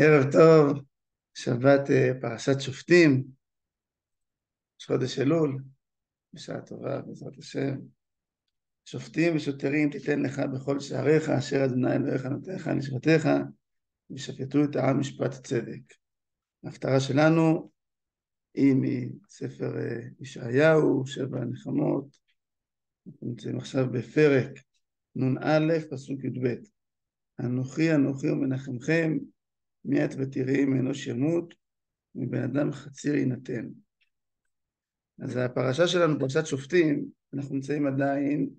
ערב טוב, שבת פרשת שופטים, ראש חודש אלול, בשעה טובה בעזרת השם. שופטים ושוטרים תיתן לך בכל שעריך, אשר אדוני אלוהיך נותניך לשבטיך, ושפטו את העם משפט צדק. ההפטרה שלנו היא מספר ישעיהו, שבע נחמות. אנחנו נמצאים עכשיו בפרק נ"א, פסוק י"ב. אנוכי אנוכי ומנחמכם, מיית ותראי מאנוש ימות, מבן אדם חציר יינתן. אז הפרשה שלנו, פרשת שופטים, אנחנו נמצאים עדיין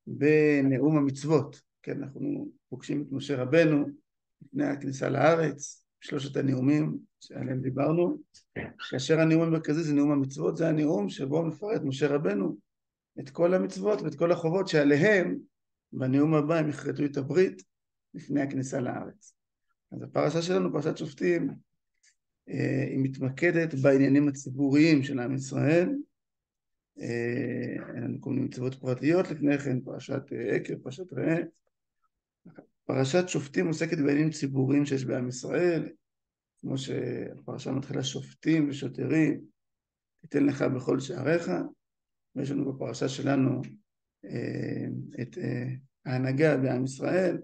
בנאום המצוות. כן, אנחנו פוגשים את משה רבנו לפני הכניסה לארץ, שלושת הנאומים שעליהם דיברנו, כאשר הנאום המרכזי זה נאום המצוות, זה הנאום שבו מפרט משה רבנו את כל המצוות ואת כל החובות שעליהם בנאום הבא הם יכרתו את הברית לפני הכניסה לארץ. אז הפרשה שלנו, פרשת שופטים, היא מתמקדת בעניינים הציבוריים של עם ישראל. אין לנו כל מיני מצוות פרטיות לפני כן, פרשת עקב, פרשת ראה. פרשת שופטים עוסקת בעניינים ציבוריים שיש בעם ישראל, כמו שהפרשה מתחילה שופטים ושוטרים, תיתן לך בכל שעריך, ויש לנו בפרשה שלנו את ההנהגה בעם ישראל,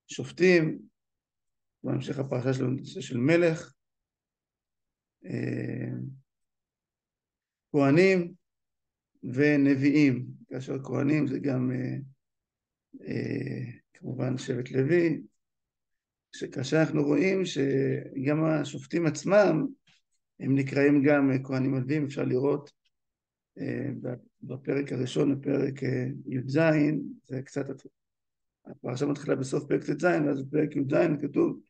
שופטים, בהמשך הפרשה שלנו נושא של מלך, כהנים ונביאים, כאשר כהנים זה גם כמובן שבט לוי, שכאשר אנחנו רואים שגם השופטים עצמם הם נקראים גם כהנים ולווים, אפשר לראות בפרק הראשון, בפרק י"ז, זה קצת, הפרשה מתחילה בסוף פרק ט"ז, ואז בפרק י"ז כתוב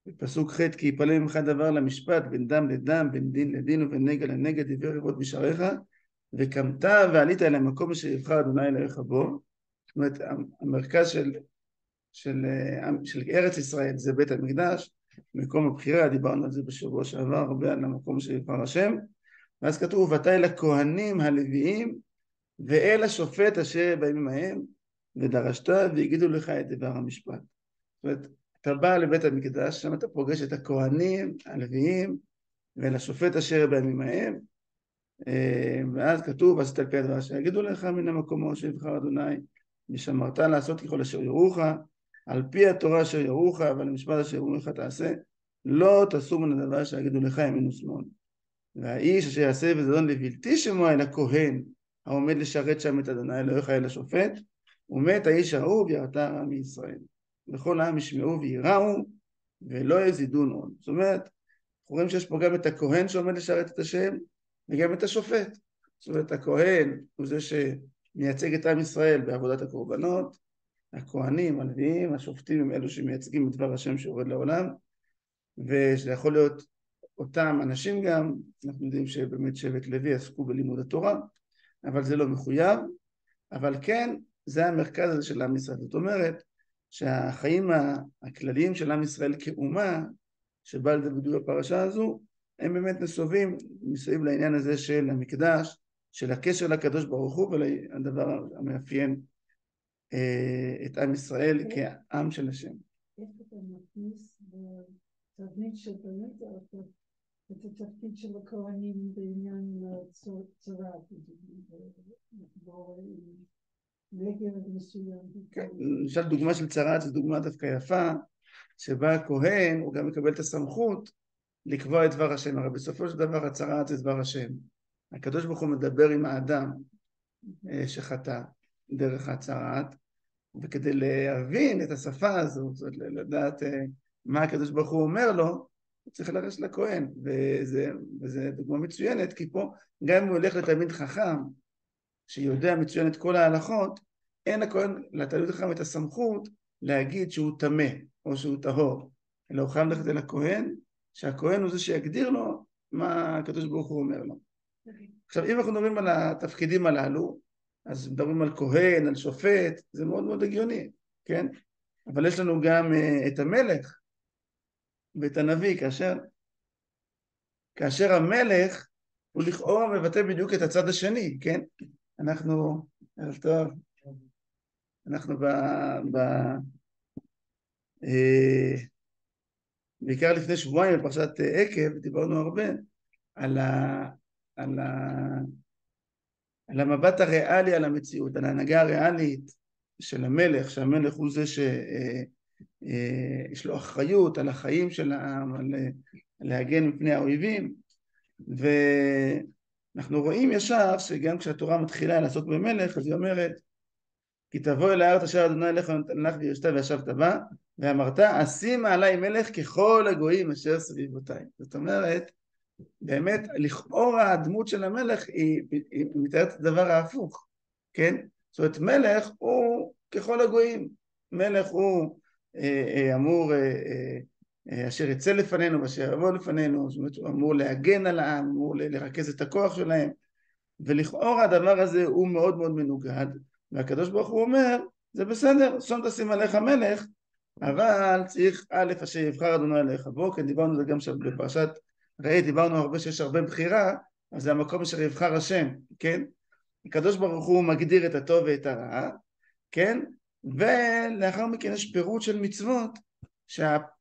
בפסוק ח' כי יפלא ממך דבר למשפט, בין דם לדם, בין דין לדין ובין נגע לנגע, דבר רבות בשעריך, וקמת ועלית אל המקום אשר יבחר אדוני אלוהיך בו. זאת אומרת, המרכז של ארץ ישראל זה בית המקדש, מקום הבחירה, דיברנו על זה בשבוע שעבר הרבה, על המקום שיבחר השם. ואז כתוב ותהי לכהנים הלוויים ואל השופט אשר בימים ההם, ודרשת והגידו לך את דבר המשפט. זאת אומרת, אתה בא לבית המקדש, שם אתה פוגש את הכהנים הלוויים ואל השופט אשר בימים ההם, ואז כתוב ועשית על פי הדבר שיגידו לך מן המקום שיבחר אדוני, ושמרת לעשות ככל אשר יורוך, על פי התורה אשר יורוך ועל המשפט אשר יורוך תעשה, לא תסור מן הדבר שיגידו לך ימין ושמאל. והאיש אשר יעשה בזדון לבלתי שמוע אל הכהן העומד לשרת שם את אדוני אלוהיך אל השופט, ומת האיש ההוא ויראת הרע מישראל. וכל העם ישמעו ויראו ולא יזידון עוד. זאת אומרת, אנחנו רואים שיש פה גם את הכהן שעומד לשרת את השם וגם את השופט. זאת אומרת, הכהן הוא זה שמייצג את עם ישראל בעבודת הקורבנות, הכהנים, הלוויים, השופטים הם אלו שמייצגים את דבר השם שיורד לעולם, וזה יכול להיות אותם אנשים גם, אנחנו יודעים שבאמת שבט לוי עסקו בלימוד התורה, אבל זה לא מחויב, אבל כן, זה המרכז הזה של עם ישראל. זאת אומרת, שהחיים הכלליים של עם ישראל כאומה, שבא לידי ביטוי בפרשה הזו, הם באמת נסובים מסביב לעניין הזה של המקדש, של הקשר לקדוש ברוך הוא, ולדבר המאפיין את עם ישראל כעם של השם. איך אתה מכניס בתבנית של באמת את התפקיד של הכהנים בעניין צרה, נגד מסוים? למשל דוגמה של צרת זו דוגמה דווקא יפה, שבה הכהן הוא גם מקבל את הסמכות לקבוע את דבר השם. הרי בסופו של דבר הצרת זה דבר השם. הקדוש ברוך הוא מדבר עם האדם שחטא דרך הצרת, וכדי להבין את השפה הזו, לדעת מה הקדוש ברוך הוא אומר לו, הוא צריך ללכת לכהן, וזה דוגמה מצוינת, כי פה גם אם הוא הולך לתלמיד חכם, שיודע מצוין את כל ההלכות, אין לכהן, לתלמיד חכם את הסמכות להגיד שהוא טמא או שהוא טהור, אלא הוא חייב ללכת אל הכהן, שהכהן הוא זה שיגדיר לו מה הקדוש ברוך הוא אומר לו. עכשיו, אם אנחנו מדברים על התפקידים הללו, אז מדברים על כהן, על שופט, זה מאוד מאוד הגיוני, כן? אבל יש לנו גם את המלך ואת הנביא, כאשר המלך הוא לכאורה מבטא בדיוק את הצד השני, כן? אנחנו, טוב, אנחנו בעיקר לפני שבועיים בפרשת עקב, דיברנו הרבה על, ה, על, ה, על המבט הריאלי על המציאות, על ההנהגה הריאלית של המלך, שהמלך הוא זה שיש לו אחריות על החיים של העם, על להגן מפני האויבים, ואנחנו רואים ישר שגם כשהתורה מתחילה לעסוק במלך, אז היא אומרת, כי תבוא אל הארץ אשר אדוני אליך ונתן לך וירשת וישבת בה, ואמרת, אשימה עלי מלך ככל הגויים אשר סביבותיי. זאת אומרת, באמת, לכאורה הדמות של המלך היא מתארת את הדבר ההפוך, כן? זאת אומרת, מלך הוא ככל הגויים. מלך הוא אמור, אשר יצא לפנינו ואשר יבוא לפנינו, זאת אומרת, הוא אמור להגן על העם, אמור לרכז את הכוח שלהם, ולכאורה הדבר הזה הוא מאוד מאוד מנוגד, והקדוש ברוך הוא אומר, זה בסדר, שום תשים עליך מלך, אבל צריך א' אשר יבחר אדוני עליך בו, כן דיברנו על זה גם בפרשת ראי, דיברנו הרבה שיש הרבה בחירה, אז זה המקום אשר יבחר השם, כן? הקדוש ברוך הוא מגדיר את הטוב ואת הרע, כן? ולאחר מכן יש פירוט של מצוות,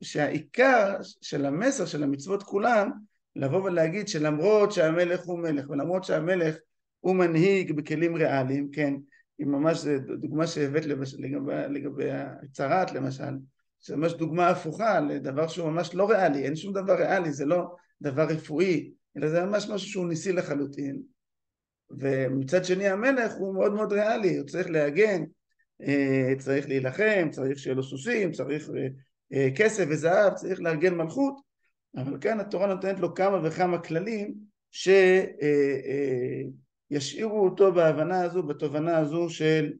שהעיקר של המסר של המצוות כולם, לבוא ולהגיד שלמרות שהמלך הוא מלך, ולמרות שהמלך הוא מנהיג בכלים ריאליים, כן? היא ממש דוגמה שהבאת לגבי הצרת למשל, זה ממש דוגמה הפוכה לדבר שהוא ממש לא ריאלי, אין שום דבר ריאלי, זה לא דבר רפואי, אלא זה ממש משהו שהוא ניסי לחלוטין. ומצד שני המלך הוא מאוד מאוד ריאלי, הוא צריך להגן, צריך להילחם, צריך שיהיה לו סוסים, צריך כסף וזהב, צריך לארגן מלכות, אבל כאן התורה נותנת לו כמה וכמה כללים שישאירו אותו בהבנה הזו, בתובנה הזו של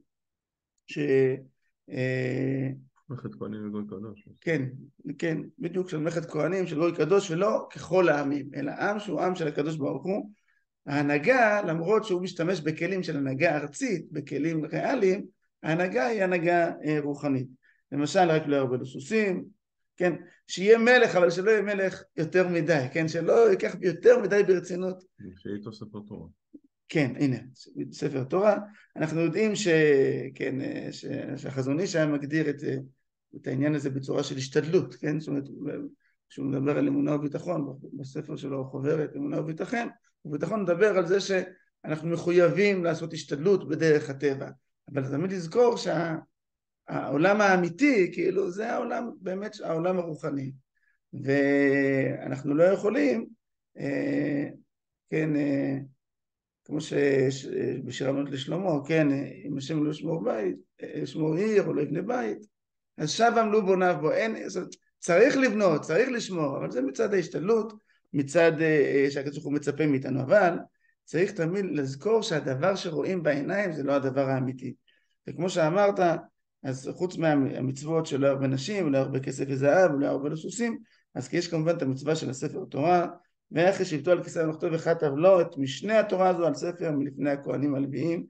ממלכת כהנים וגוי קדוש. כן, כן, בדיוק של ממלכת כהנים, של גוי קדוש, ולא ככל העמים, אלא עם שהוא עם של הקדוש ברוך הוא. ההנהגה, למרות שהוא משתמש בכלים של הנהגה ארצית, בכלים ריאליים, ההנהגה היא הנהגה רוחנית. למשל, רק לא ירבה לו סוסים, כן, שיהיה מלך, אבל שלא יהיה מלך יותר מדי, כן, שלא ייקח יותר מדי ברצינות. שיהיה איתו ספר תורה. כן, הנה, ספר תורה. אנחנו יודעים שכן, שהחזון איש היה מגדיר את העניין הזה בצורה של השתדלות, כן? זאת אומרת, כשהוא מדבר על אמונה וביטחון, בספר שלו חוברת אמונה וביטחון מדבר על זה שאנחנו מחויבים לעשות השתדלות בדרך הטבע, אבל תמיד לזכור שהעולם האמיתי, כאילו זה העולם, באמת העולם הרוחני, ואנחנו לא יכולים, כן, כמו שבשיר המעלות לשלמה, כן, אם השם לא ישמור בית, ישמור עיר או לא יבנה בית, אז שב עמלו בוניו בו, צריך לבנות, צריך לשמור, אבל זה מצד ההשתדלות, מצד שהקדוש ברוך הוא מצפה מאיתנו, אבל צריך תמיד לזכור שהדבר שרואים בעיניים זה לא הדבר האמיתי. וכמו שאמרת, אז חוץ מהמצוות שלא הרבה נשים, לא הרבה כסף וזהב, לא הרבה לסוסים, אז יש כמובן את המצווה של הספר תורה, ואחרי שבטו על כיסא מלאכתו וכתב לו את משנה התורה הזו על ספר מלפני הכהנים הלוויים.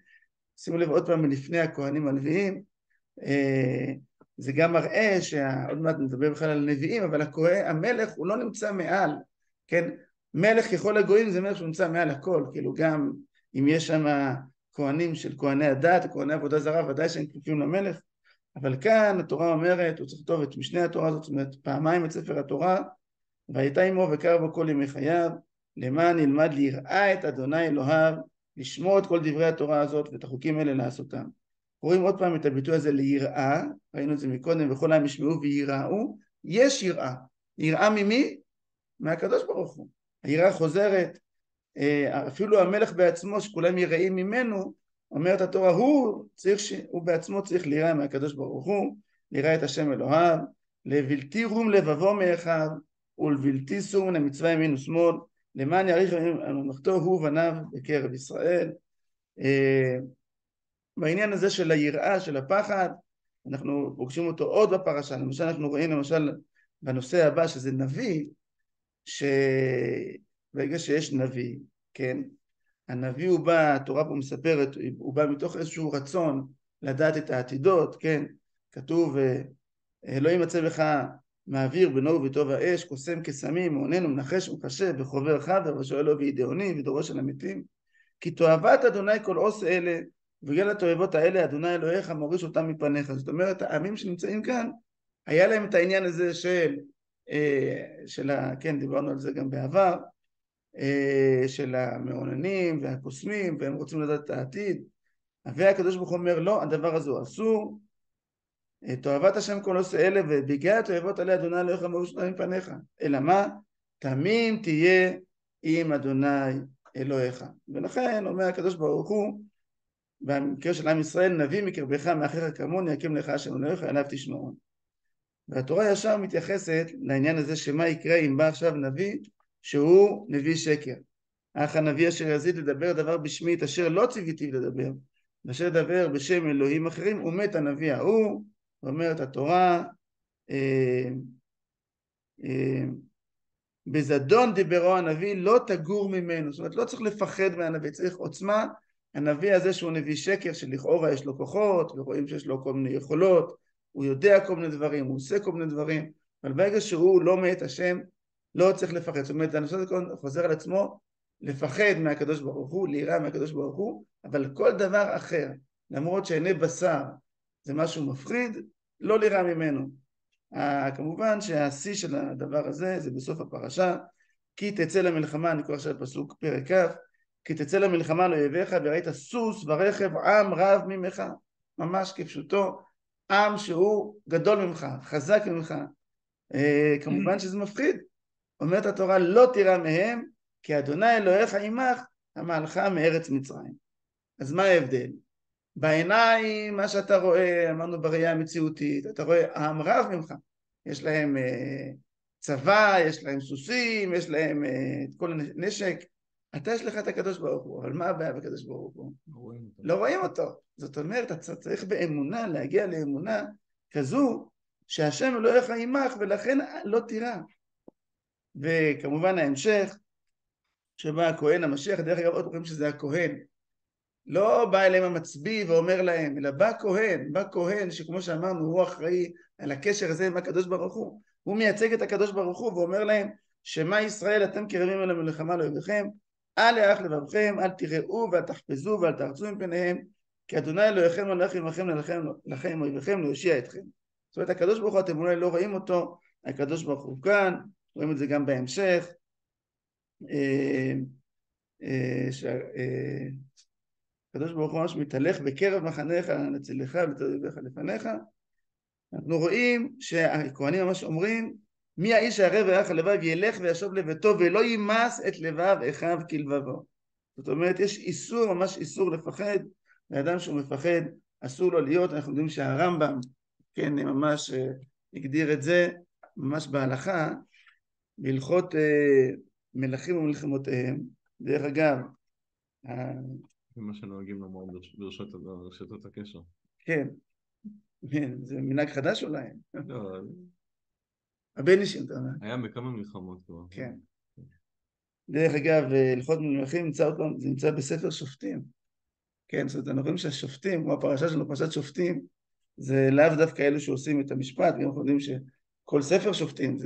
שימו לב עוד פעם, מלפני הכהנים הלוויים, זה גם מראה שעוד מעט נדבר בכלל על נביאים, אבל המלך הוא לא נמצא מעל, כן? מלך ככל הגויים זה מלך שהוא נמצא מעל הכל, כאילו גם אם יש שם כהנים של כהני הדת, כהני עבודה זרה, ודאי שהם כפופים למלך, אבל כאן התורה אומרת, הוא צריך לכתוב את משנה התורה הזאת, זאת אומרת פעמיים את ספר התורה, והייתה עמו וקרא בו כל ימי חייו, למען ילמד ליראה את אדוני אלוהיו, לשמור את כל דברי התורה הזאת ואת החוקים האלה לעשותם. רואים עוד פעם את הביטוי הזה ליראה, ראינו את זה מקודם, וכל העם ישמעו ויראו, יש יראה. יראה ממי? מהקדוש ברוך הוא. היראה חוזרת, אפילו המלך בעצמו שכולם יראים ממנו, אומרת התורה, הוא בעצמו צריך ליראה מהקדוש ברוך הוא, ליראה את השם אלוהיו, לבלתי רום לבבו מאחיו, ולבלתי סור מן המצווה ימין ושמאל, למען יאריך ממלכתו הוא בניו בקרב ישראל. בעניין הזה של היראה, של הפחד, אנחנו פוגשים אותו עוד בפרשה. למשל אנחנו רואים למשל בנושא הבא שזה נביא, שברגע שיש נביא, כן, הנביא הוא בא, התורה פה מספרת, הוא בא מתוך איזשהו רצון לדעת את העתידות, כן, כתוב לא ימצא בך מעביר בנו וביתו באש, קוסם כסמים, מעונן ומנחש ומחשב וחובר חבר ושואל לו וידעוני ודורש על המתים, כי תועבת אדוני כל עושה אלה, ובגלל התועבות האלה אדוני אלוהיך מוריש אותם מפניך. זאת אומרת העמים שנמצאים כאן היה להם את העניין הזה של כן, דיברנו על זה גם בעבר, של המעוננים והקוסמים, והם רוצים לדעת את העתיד, והקדוש ברוך הוא אומר, לא, הדבר הזה הוא אסור, תועבת השם כל עושה אלה, ובגלל תועבות עלי אדוני אלוהיך מרושעים מפניך, אלא מה? תמים תהיה עם אדוני אלוהיך. ולכן אומר הקדוש ברוך הוא, במקרה של עם ישראל, נביא מקרבך מאחיך כמוני, יקים לך השם אלוהיך, עליו תשמעון. והתורה ישר מתייחסת לעניין הזה, שמה יקרה אם בא עכשיו נביא שהוא נביא שקר. אך הנביא אשר יזיד לדבר דבר בשמי את אשר לא ציוויתי לדבר, ואשר דבר בשם אלוהים אחרים, ומת הנביא ההוא. אומרת התורה, בזדון דיברו הנביא, לא תגור ממנו. זאת אומרת, לא צריך לפחד מהנביא, צריך עוצמה. הנביא הזה שהוא נביא שקר, שלכאורה יש לו כוחות, ורואים שיש לו כל מיני יכולות, הוא יודע כל מיני דברים, הוא עושה כל מיני דברים, אבל ברגע שהוא לא מת השם, לא צריך לפחד. זאת אומרת, הנושא הזה חוזר על עצמו, לפחד מהקדוש ברוך הוא, ליראה מהקדוש ברוך הוא, אבל כל דבר אחר, למרות שעיני בשר זה משהו מפחיד, לא ליראה ממנו. כמובן שהשיא של הדבר הזה זה בסוף הפרשה, כי תצא למלחמה, אני קורא עכשיו פסוק פרק כ', כי תצא למלחמה לאויביך וראית סוס ורכב עם רב ממך, ממש כפשוטו, עם שהוא גדול ממך, חזק ממך. כמובן שזה מפחיד. אומרת התורה, לא תירא מהם, כי אדוני אלוהיך עמך, המהלך מארץ מצרים. אז מה ההבדל? בעיניים, מה שאתה רואה, אמרנו בראייה המציאותית, אתה רואה עם רב ממך. יש להם צבא, יש להם סוסים, יש להם את כל הנשק. אתה יש לך את הקדוש ברוך הוא, אבל מה הבעיה בקדוש ברוך הוא? לא רואים אותו. זאת אומרת, אתה צריך באמונה להגיע לאמונה כזו שהשם אלוהיך עמך, ולכן לא תירא. וכמובן ההמשך, שבא הכהן המשיח, דרך אגב עוד רואים שזה הכהן, לא בא אליהם המצביא ואומר להם, אלא בא כהן שכמו שאמרנו הוא אחראי על הקשר הזה עם הקדוש ברוך הוא, הוא מייצג את הקדוש ברוך הוא ואומר להם, שמה ישראל אתם קרבים אל המלחמה לאויביכם, אל ירך לבבכם, אל תראו ואל תחפזו ואל תרצו מפניהם, כי אדוני אלוהיכם הולך עמכם לכם עם אויביכם להושיע אתכם. זאת אומרת, הקדוש ברוך הוא, אתם אולי לא רואים אותו, הקדוש ברוך הוא כאן, רואים את זה גם בהמשך, הקדוש ברוך הוא ממש מתהלך בקרב מחניך, נצילך ולתויביך לפניך. אנחנו רואים שהכהנים ממש אומרים, מי האיש הערב וירך הלבב ילך וישוב לביתו ולא יימס את לבב אחיו כלבבו. זאת אומרת, יש איסור, ממש איסור לפחד, לאדם שהוא מפחד אסור לו להיות. אנחנו יודעים שהרמב"ם, כן, ממש הגדיר את זה, ממש בהלכה, בהלכות מלכים ומלחמותיהם. דרך אגב, זה מה שנוהגים לומר ברשתות הקשר. כן, זה מנהג חדש אולי. לא, הבן אישים, אתה אומר. היה בכמה מלחמות כבר. כן. דרך אגב, הלכות מלכים זה נמצא בספר שופטים. כן, זאת אומרת, אנחנו רואים שהשופטים, כמו הפרשה שלנו, פרשת שופטים, זה לאו דווקא אלו שעושים את המשפט, גם אנחנו יודעים שכל ספר שופטים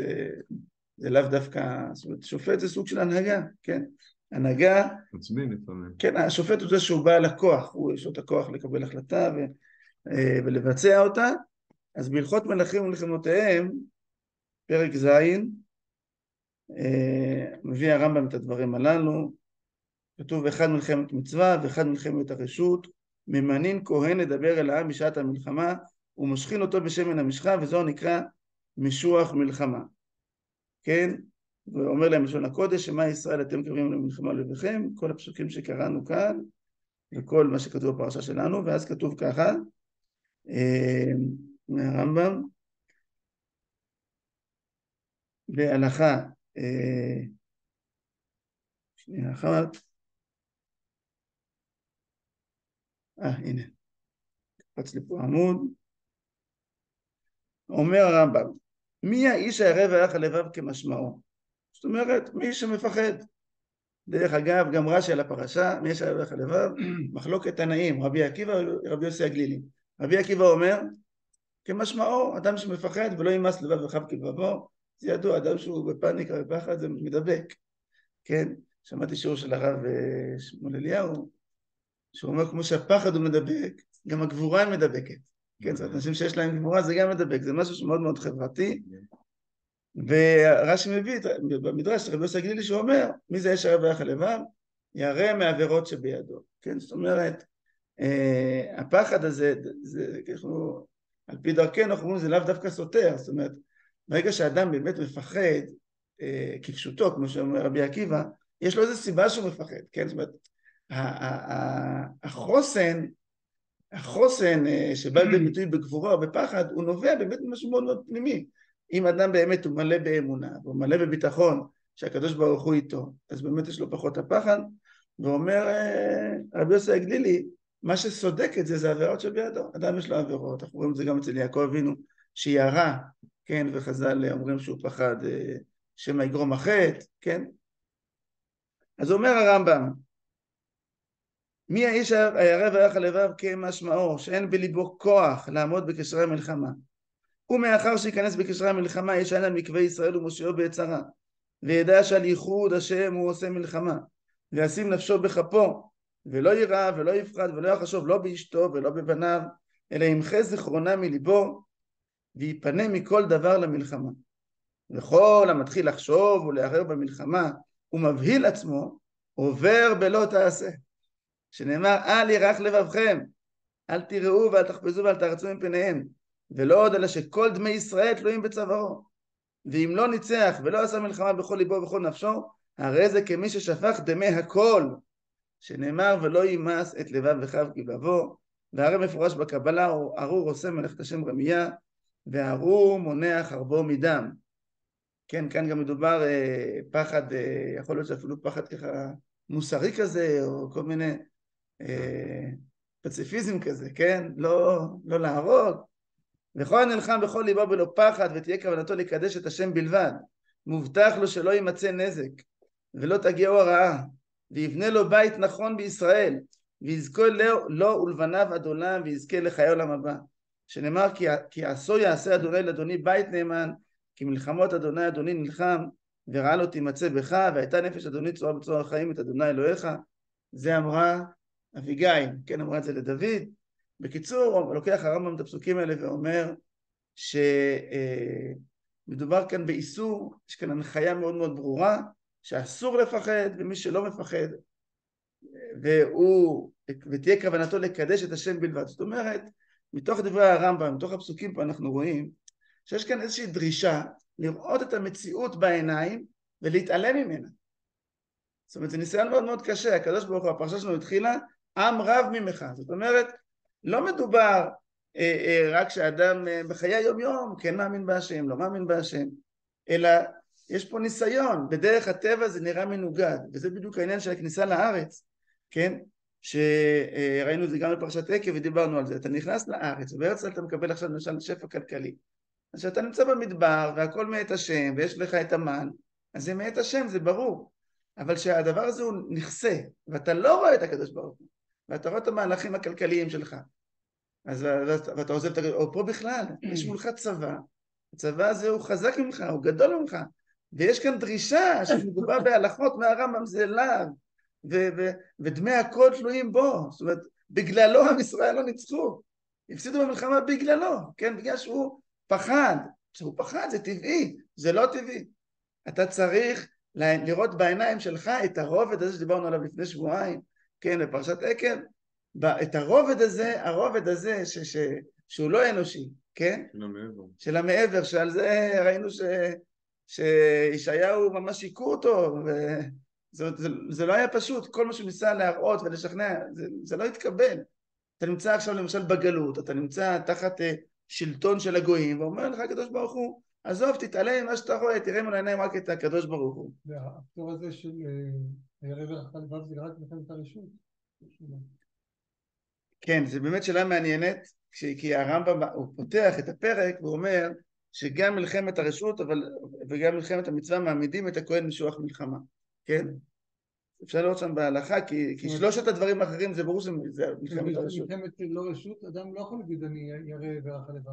זה לאו דווקא, זאת אומרת, שופט זה סוג של הנהגה, כן? הנהגה, מצביעים לפעמים. כן, השופט הוא זה שהוא בעל הכוח, הוא יש לו את הכוח לקבל החלטה ולבצע אותה. אז בהלכות מלכים ומלחמותיהם, פרק ז', מביא הרמב"ם את הדברים הללו, כתוב אחד מלחמת מצווה ואחד מלחמת הרשות, ממנין כהן לדבר אל העם בשעת המלחמה, ומשכין אותו בשמן המשחה, וזו נקרא משוח מלחמה. כן? ואומר להם לשון הקודש, שמה ישראל אתם קרבים למלחמה לאויביכם, כל הפסוקים שקראנו כאן, וכל מה שכתוב בפרשה שלנו, ואז כתוב ככה, מהרמב"ם, בהלכה, שנייה אחת, הנה, קפץ לי פה עמוד, אומר הרמב"ם, מי האיש הערב וירך הלבב כמשמעו? זאת אומרת, מי שמפחד. דרך אגב, גם רש"י על הפרשה, מי האיש הערב וירך הלבב, מחלוקת תנאים, רבי עקיבא ורבי יוסי הגלילי. רבי עקיבא אומר, כמשמעו, אדם שמפחד ולא ימס לבב אחיו כלבבו, זה ידוע, אדם שהוא בפאניקה ובפחד זה מדבק. כן, שמעתי שיעור של הרב שמואל אליהו, שהוא אומר כמו שהפחד הוא מדבק, גם הגבורה מדבקת. כן, זאת אומרת, אנשים שיש להם גבורה זה גם מדבק, זה משהו שמאוד מאוד חברתי, ורש"י מביא במדרש רבי יוסי הגלילי שאומר, מי זה ישר ויח הלבב? ירא מעבירות שבידו. כן, זאת אומרת, הפחד הזה, זה כאילו, על פי דרכנו אנחנו אומרים, זה לאו דווקא סותר, זאת אומרת, ברגע שאדם באמת מפחד, כפשוטו, כמו שאומר רבי עקיבא, יש לו איזו סיבה שהוא מפחד, כן? זאת אומרת, החוסן שבא לידי ביטוי בגבורה או בפחד, הוא נובע באמת ממשהו מאוד מאוד פנימי. אם אדם באמת הוא מלא באמונה, והוא מלא בביטחון שהקדוש ברוך הוא איתו, אז באמת יש לו פחות הפחד, ואומר רבי יוסי הגלילי, מה שסודק את זה, זה העבירות שבידו. אדם יש לו עבירות, אנחנו רואים את זה גם אצל יעקב אבינו, שירה, כן, וחז"ל אומרים שהוא פחד שמא יגרום החטא, כן? אז אומר הרמב"ם, מי האיש הירא ויח הלבב כמשמעו, שאין בליבו כוח לעמוד בקשרי המלחמה. ומאחר שייכנס בקשרי המלחמה, ישען על מקווה ישראל ומושיעו ביצרה, וידע שעל ייחוד השם הוא עושה מלחמה, וישים נפשו בכפו, ולא יירא ולא יפחד ולא יחשוב לא באשתו ולא בבניו, אלא ימחה זיכרונה מליבו, ויפנה מכל דבר למלחמה. וכל המתחיל לחשוב ולהרהר במלחמה, ומבהיל עצמו, עובר בלא תעשה. שנאמר, אל ירח לבבכם, אל תראו ואל תחפזו ואל תרצו מפניהם, ולא עוד אלא שכל דמי ישראל תלויים בצווארו. ואם לא ניצח ולא עשה מלחמה בכל ליבו ובכל נפשו, הרי זה כמי ששפך דמי הכל, שנאמר ולא יימס את לבב וחב כלבבו. והרי מפורש בקבלה, ארור עושה מלאכת השם רמייה, וארור מונע חרבו מדם. כן, כאן גם מדובר פחד, יכול להיות שאפילו פחד ככה מוסרי כזה, או כל מיני פציפיזם כזה, כן? לא להרוג. וכל נלחם בכל ליבו בלא פחד, ותהיה כוונתו לקדש את השם בלבד. מובטח לו שלא יימצא נזק, ולא תגיעו הרעה, ויבנה לו בית נכון בישראל, ויזכו לו ולבניו עד עולם, ויזכה לחיי עולם הבא. שנאמר, כי עשו יעשה אדוני לאדוני בית נאמן, כי מלחמות אדוני אדוני נלחם, ורעה לא תימצא בך, והייתה נפש אדוני צורה בצורה החיים את אדוני אלוהיך. זה אמרה אביגיל, כן, אמרה את זה לדוד. בקיצור, לוקח הרמב"ם את הפסוקים האלה ואומר שמדובר כאן באיסור, יש כאן הנחיה מאוד מאוד ברורה, שאסור לפחד, ומי שלא מפחד, ותהיה כוונתו לקדש את השם בלבד. זאת אומרת, מתוך דברי הרמב"ם, מתוך הפסוקים פה אנחנו רואים, שיש כאן איזושהי דרישה לראות את המציאות בעיניים ולהתעלם ממנה. זאת אומרת, זה ניסיון מאוד מאוד קשה. הקדוש ברוך הוא, הפרשה שלנו התחילה, עם רב ממך. זאת אומרת, לא מדובר רק שאדם בחיי היום יום כן מאמין בהשם, לא מאמין בהשם, אלא יש פה ניסיון. בדרך הטבע זה נראה מנוגד, וזה בדיוק העניין של הכניסה לארץ, כן? שראינו את זה גם בפרשת עקב ודיברנו על זה. אתה נכנס לארץ, ובארץ אתה מקבל עכשיו למשל שפע כלכלי. אז כשאתה נמצא במדבר והכל מאת השם ויש לך את המן, אז זה מאת השם, זה ברור. אבל שהדבר הזה הוא נכסה, ואתה לא רואה את הקדוש ברוך הוא, ואתה רואה את המהלכים הכלכליים שלך, אז ואתה עוזב את הקדוש, או פה בכלל, יש מולך צבא, הצבא הזה הוא חזק ממך, הוא גדול ממך, ויש כאן דרישה שמדובר בהלכות מהרמב"ם זה לאו, ודמי הכל תלויים בו, זאת אומרת, בגללו עם ישראל לא ניצחו, הפסידו במלחמה בגללו, כן, בגלל שהוא פחד, שהוא פחד זה טבעי, זה לא טבעי, אתה צריך לראות בעיניים שלך את הרובד הזה שדיברנו עליו לפני שבועיים, כן, בפרשת עקב, את הרובד הזה שהוא לא אנושי, כן? של המעבר, שעל זה ראינו שישעיהו ממש שיקו אותו, וזה לא היה פשוט, כל מה שהוא ניסה להראות ולשכנע, זה לא התקבל. אתה נמצא עכשיו למשל בגלות, אתה נמצא תחת שלטון של הגויים, ואומר לך הקדוש ברוך הוא, עזוב, תתעלם ממה שאתה רואה, תראה מול העיניים רק את הקדוש ברוך הוא. והפטור הזה של הירא ויח הלבב זה רק מלחמת הרשות. כן, זה באמת שאלה מעניינת, כי הרמב"ם הוא פותח את הפרק ואומר שגם מלחמת הרשות וגם מלחמת המצווה מעמידים את הכהן משוח מלחמה, כן? אפשר לראות שם בהלכה, כי שלושת הדברים האחרים זה ברור שזה מלחמת הרשות. מלחמת לא רשות, אדם לא יכול להגיד אני ירא ויח הלבב.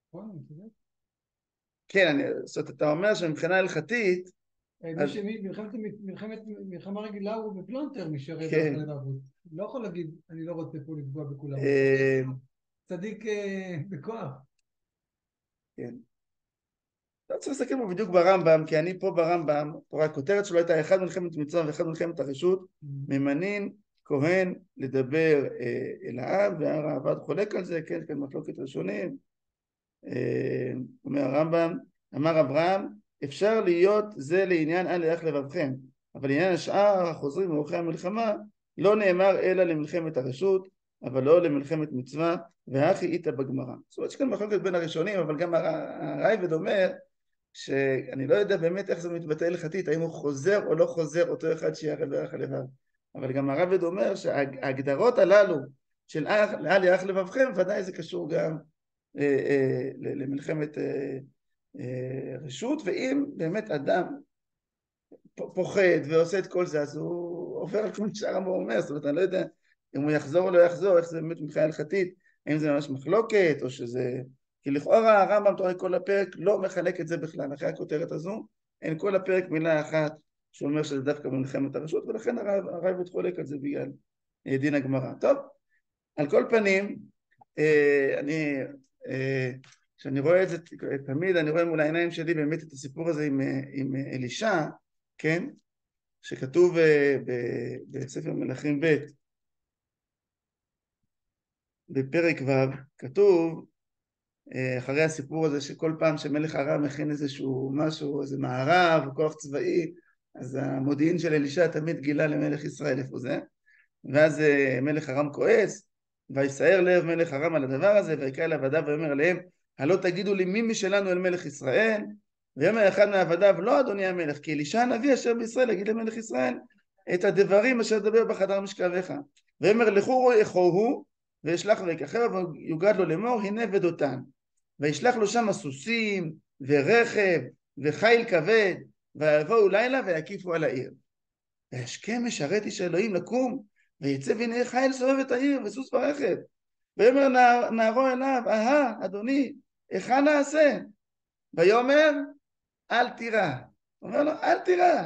נכון, אני צודק? כן, זאת אומרת, אתה אומר שמבחינה הלכתית, מלחמה רגילה הוא בפלונטר משרת הלבבות. לא יכול להגיד, אני לא רוצה פה לפגוע בכולם. צדיק בכוח. כן. לא צריך להסתכל פה בדיוק ברמב"ם, כי אני פה ברמב"ם, פה הכותרת שלו הייתה אחד מלחמת מצווה ואחד מלחמת הרשות, ממנין כהן לדבר אל העם, והרעב"ד חולק על זה, כן, כן, מחלוקת ראשונים. אומר הרמב"ם, אמר אברהם, אפשר להיות זה לעניין אל יח לבבכם, אבל לעניין השאר החוזרים מאורחי המלחמה, לא נאמר אלא למלחמת הרשות, אבל לא למלחמת מצווה, והכי איתה בגמרא. זאת אומרת שכאן מחלוקת בין הראשונים, אבל גם הרייבד אומר, שאני לא יודע באמת איך זה מתבטא הלכתית, האם הוא חוזר או לא חוזר אותו אחד שירא ברך הלבב. אבל גם הרייבד אומר שההגדרות הללו של אל יח לבבכם, ודאי זה קשור גם למלחמת רשות, ואם באמת אדם פוחד ועושה את כל זה, אז הוא עובר על כל שאר מה הוא אומר, זאת אומרת, אני לא יודע אם הוא יחזור או לא יחזור, איך זה באמת מבחינה הלכתית, האם זה ממש מחלוקת, או שזה... כי לכאורה הרמב"ם תורה כל הפרק לא מחלק את זה בכלל, אחרי הכותרת הזו, אין כל הפרק מילה אחת שאומר שזה דווקא במלחמת הרשות, ולכן הרייבד חולק על זה בגלל דין הגמרא. טוב, על כל פנים, כשאני רואה את זה תמיד, אני רואה מול העיניים שלי באמת את הסיפור הזה עם אלישע, כן? שכתוב בספר מלכים ב' בפרק ו', כתוב אחרי הסיפור הזה שכל פעם שמלך ארם מכין איזשהו משהו, איזה מערב, כוח צבאי, אז המודיעין של אלישע תמיד גילה למלך ישראל איפה זה, ואז מלך ארם כועס, ויסער לב מלך ארם על הדבר הזה, ויקרא אל עבדיו ויאמר אליהם, הלא תגידו לי מי משלנו אל מלך ישראל? ויאמר אחד מעבדיו, לא אדוני המלך, כי אלישע הנביא אשר בישראל יגיד למלך ישראל את הדברים אשר דבר בחדר משכבך. ויאמר לכו רואי איכו הוא, וישלח ויקחהו ויוגד לו לאמור, הנה ודותן. וישלח לו שם סוסים ורכב וחיל כבד, ויבואו לילה ויקיפו על העיר. וישכם משרת איש אלוהים לקום, ויצא והנה חיל סובב את העיר וסוס ברכב. ויאמר נערו אליו, אדוני, היכן נעשה? ויאמר, אל תירא. אומר לו, אל תירא,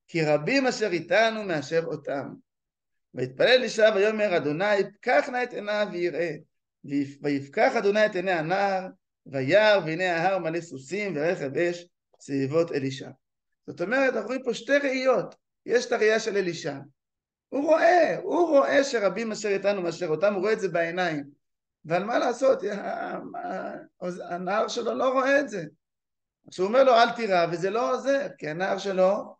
כי רבים אשר איתנו מאשר אותם. ויתפלל אלישע ויאמר, אדוני, פקח נא את עיניו ויראה. ויפקח אדוני את עיני הנער, וירא והנה ההר מלא סוסים ורכב אש סביבות אלישע. זאת אומרת, אנחנו רואים פה שתי ראיות. יש את הראייה של אלישע. הוא רואה שרבים אשר איתנו מאשר אותם, הוא רואה את זה בעיניים. אבל מה לעשות, הנער שלו לא רואה את זה. אז הוא אומר לו אל תירא, וזה לא עוזר, כי הנער שלו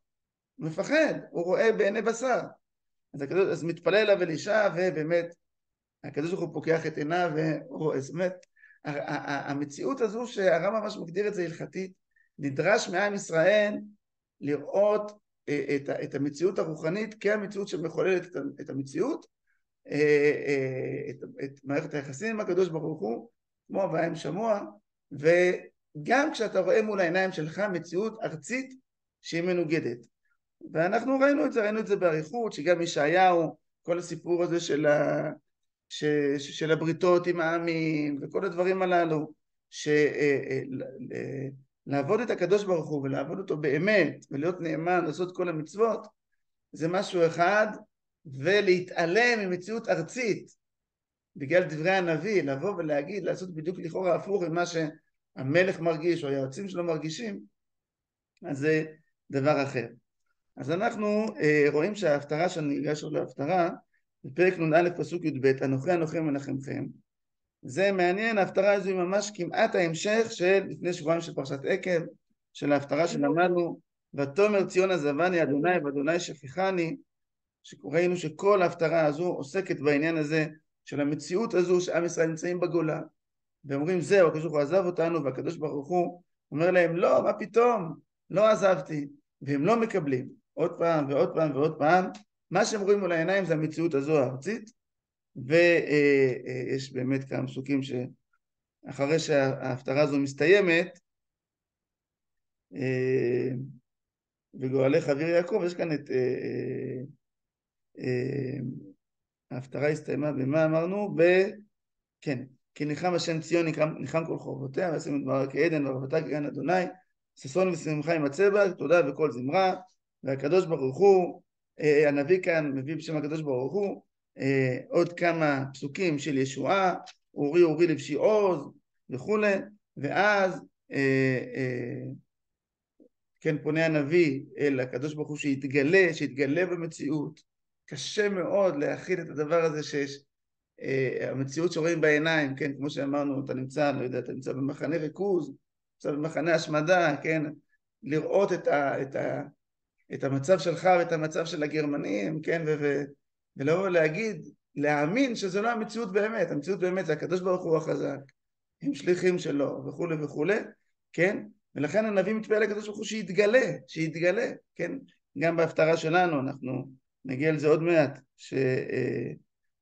מפחד, הוא רואה בעיני בשר. אז מתפלל אליו אלישע, ובאמת הקדוש ברוך הוא פוקח את עיניו והוא רואה. זאת אומרת, המציאות הזו שהרמב"ם ממש מגדיר את זה הלכתית, נדרש מעם ישראל לראות את המציאות הרוחנית כהמציאות שמחוללת את המציאות, את מערכת היחסים עם הקדוש ברוך הוא, כמו הוויה עם שמוע, וגם כשאתה רואה מול העיניים שלך מציאות ארצית שהיא מנוגדת. ואנחנו ראינו את זה באריכות, שגם ישעיהו, כל הסיפור הזה של הבריתות עם העמים וכל הדברים הללו, לעבוד את הקדוש ברוך הוא ולעבוד אותו באמת ולהיות נאמן, לעשות כל המצוות, זה משהו אחד, ולהתעלם ממציאות ארצית בגלל דברי הנביא, לבוא ולהגיד, לעשות בדיוק לכאורה הפוך עם מה שהמלך מרגיש או היועצים שלו מרגישים, אז זה דבר אחר. אז אנחנו רואים שההפטרה שניגש להפטרה בפרק נ"א פסוק י"ב, אנוכי מנחמכם. זה מעניין, ההפטרה הזו היא ממש כמעט ההמשך של לפני שבועיים של פרשת עקב, של ההפטרה שלמדנו, ותאמר ציון עזבני אדוני ואדוני שכחני, שראינו שכל ההפטרה הזו עוסקת בעניין הזה של המציאות הזו שעם ישראל נמצאים בגולה, ואומרים זהו, הקדוש ברוך הוא עזב אותנו, והקדוש ברוך הוא אומר להם לא, מה פתאום, לא עזבתי, והם לא מקבלים עוד פעם ועוד פעם ועוד פעם. מה שהם רואים מול העיניים זה המציאות הזו הארצית, ויש באמת כמה פסוקים שאחרי שההפטרה הזו מסתיימת, וגואלי חביר יעקב, יש כאן את ההפטרה הסתיימה במה אמרנו? כן, כי ניחם השם ציון ניחם כל חורבותיה, ועשים את דברה כעדן ורבתה כגן אדוני, ששון ושמחה ימצא בה, תודה וכל זמרה. והקדוש ברוך הוא, הנביא כאן מביא בשם הקדוש ברוך הוא עוד כמה פסוקים של ישועה, אורי אורי לבשי עוז וכו', ואז כן, פונה הנביא אל הקדוש ברוך הוא שיתגלה במציאות. קשה מאוד להכיל את הדבר הזה שיש, המציאות שרואים בעיניים, כן, כמו שאמרנו, אתה נמצא, לא יודע, אתה נמצא במחנה ריכוז, נמצא במחנה השמדה, כן, לראות את המצב שלך ואת המצב של הגרמנים, כן, ולא להגיד, להאמין שזה לא המציאות באמת, המציאות באמת זה הקדוש ברוך הוא החזק, הם שליחים שלו וכו' וכו', כן, ולכן הנביא מתפלל לקדוש ברוך הוא שיתגלה, כן, גם בהפטרה שלנו, אנחנו נגיע לזה עוד מעט,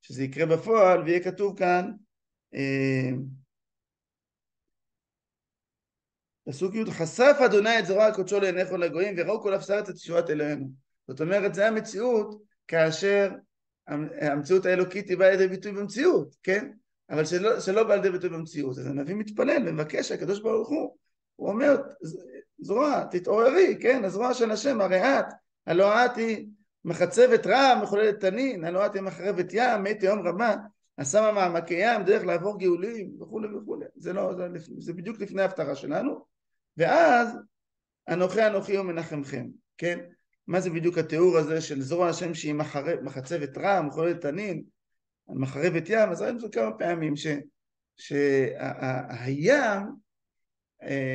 שזה יקרה בפועל, ויהיה כתוב כאן, פסוק י' חשף אדוני את זרוע הקודשו לעיני כל הגויים וראו כל אפסר את תשועת אלוהינו. זאת אומרת, זה המציאות כאשר המציאות האלוקית היא באה לידי ביטוי במציאות, כן? אבל שלא באה לידי ביטוי במציאות. אז הנביא מתפלל ומבקש שהקדוש ברוך הוא אומר, זרוע, תתעוררי, כן? הזרוע של השם, הרי את, הלא את היא מחצבת רע, מחוללת תנין, הלא את היא מחרבת ים, מי תהום רמה, השמה מעמקי ים, דרך לעבור גאולים, וכו' וכו'. זה בדיוק לפני ההפטרה שלנו. ואז אנוכי ומנחמכם, כן? מה זה בדיוק התיאור הזה של זרוע השם שהיא מחצבת רע, מחוללת תנין, מחרבת ים? אז ראינו כמה פעמים שהים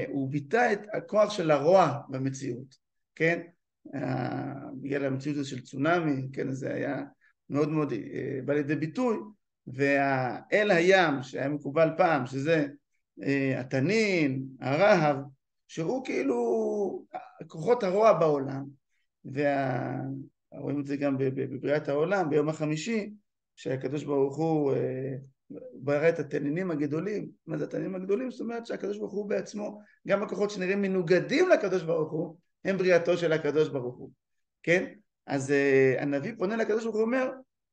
הוא ביטא את הכוח של הרוע במציאות, כן? בגלל המציאות הזאת של צונאמי, כן? זה היה מאוד מאוד בא לידי ביטוי, והאל הים שהיה מקובל פעם, שזה התנין, הרהב, שהוא כאילו כוחות הרוע בעולם, ורואים את זה גם בבריאת העולם, ביום החמישי, שהקדוש ברוך הוא ברא את התנינים הגדולים. מה זה התנינים הגדולים? זאת אומרת שהקדוש ברוך הוא בעצמו, גם הכוחות שנראים מנוגדים לקדוש ברוך הוא, הם בריאתו של הקדוש ברוך הוא, כן? אז הנביא פונה לקדוש ברוך הוא, אומר,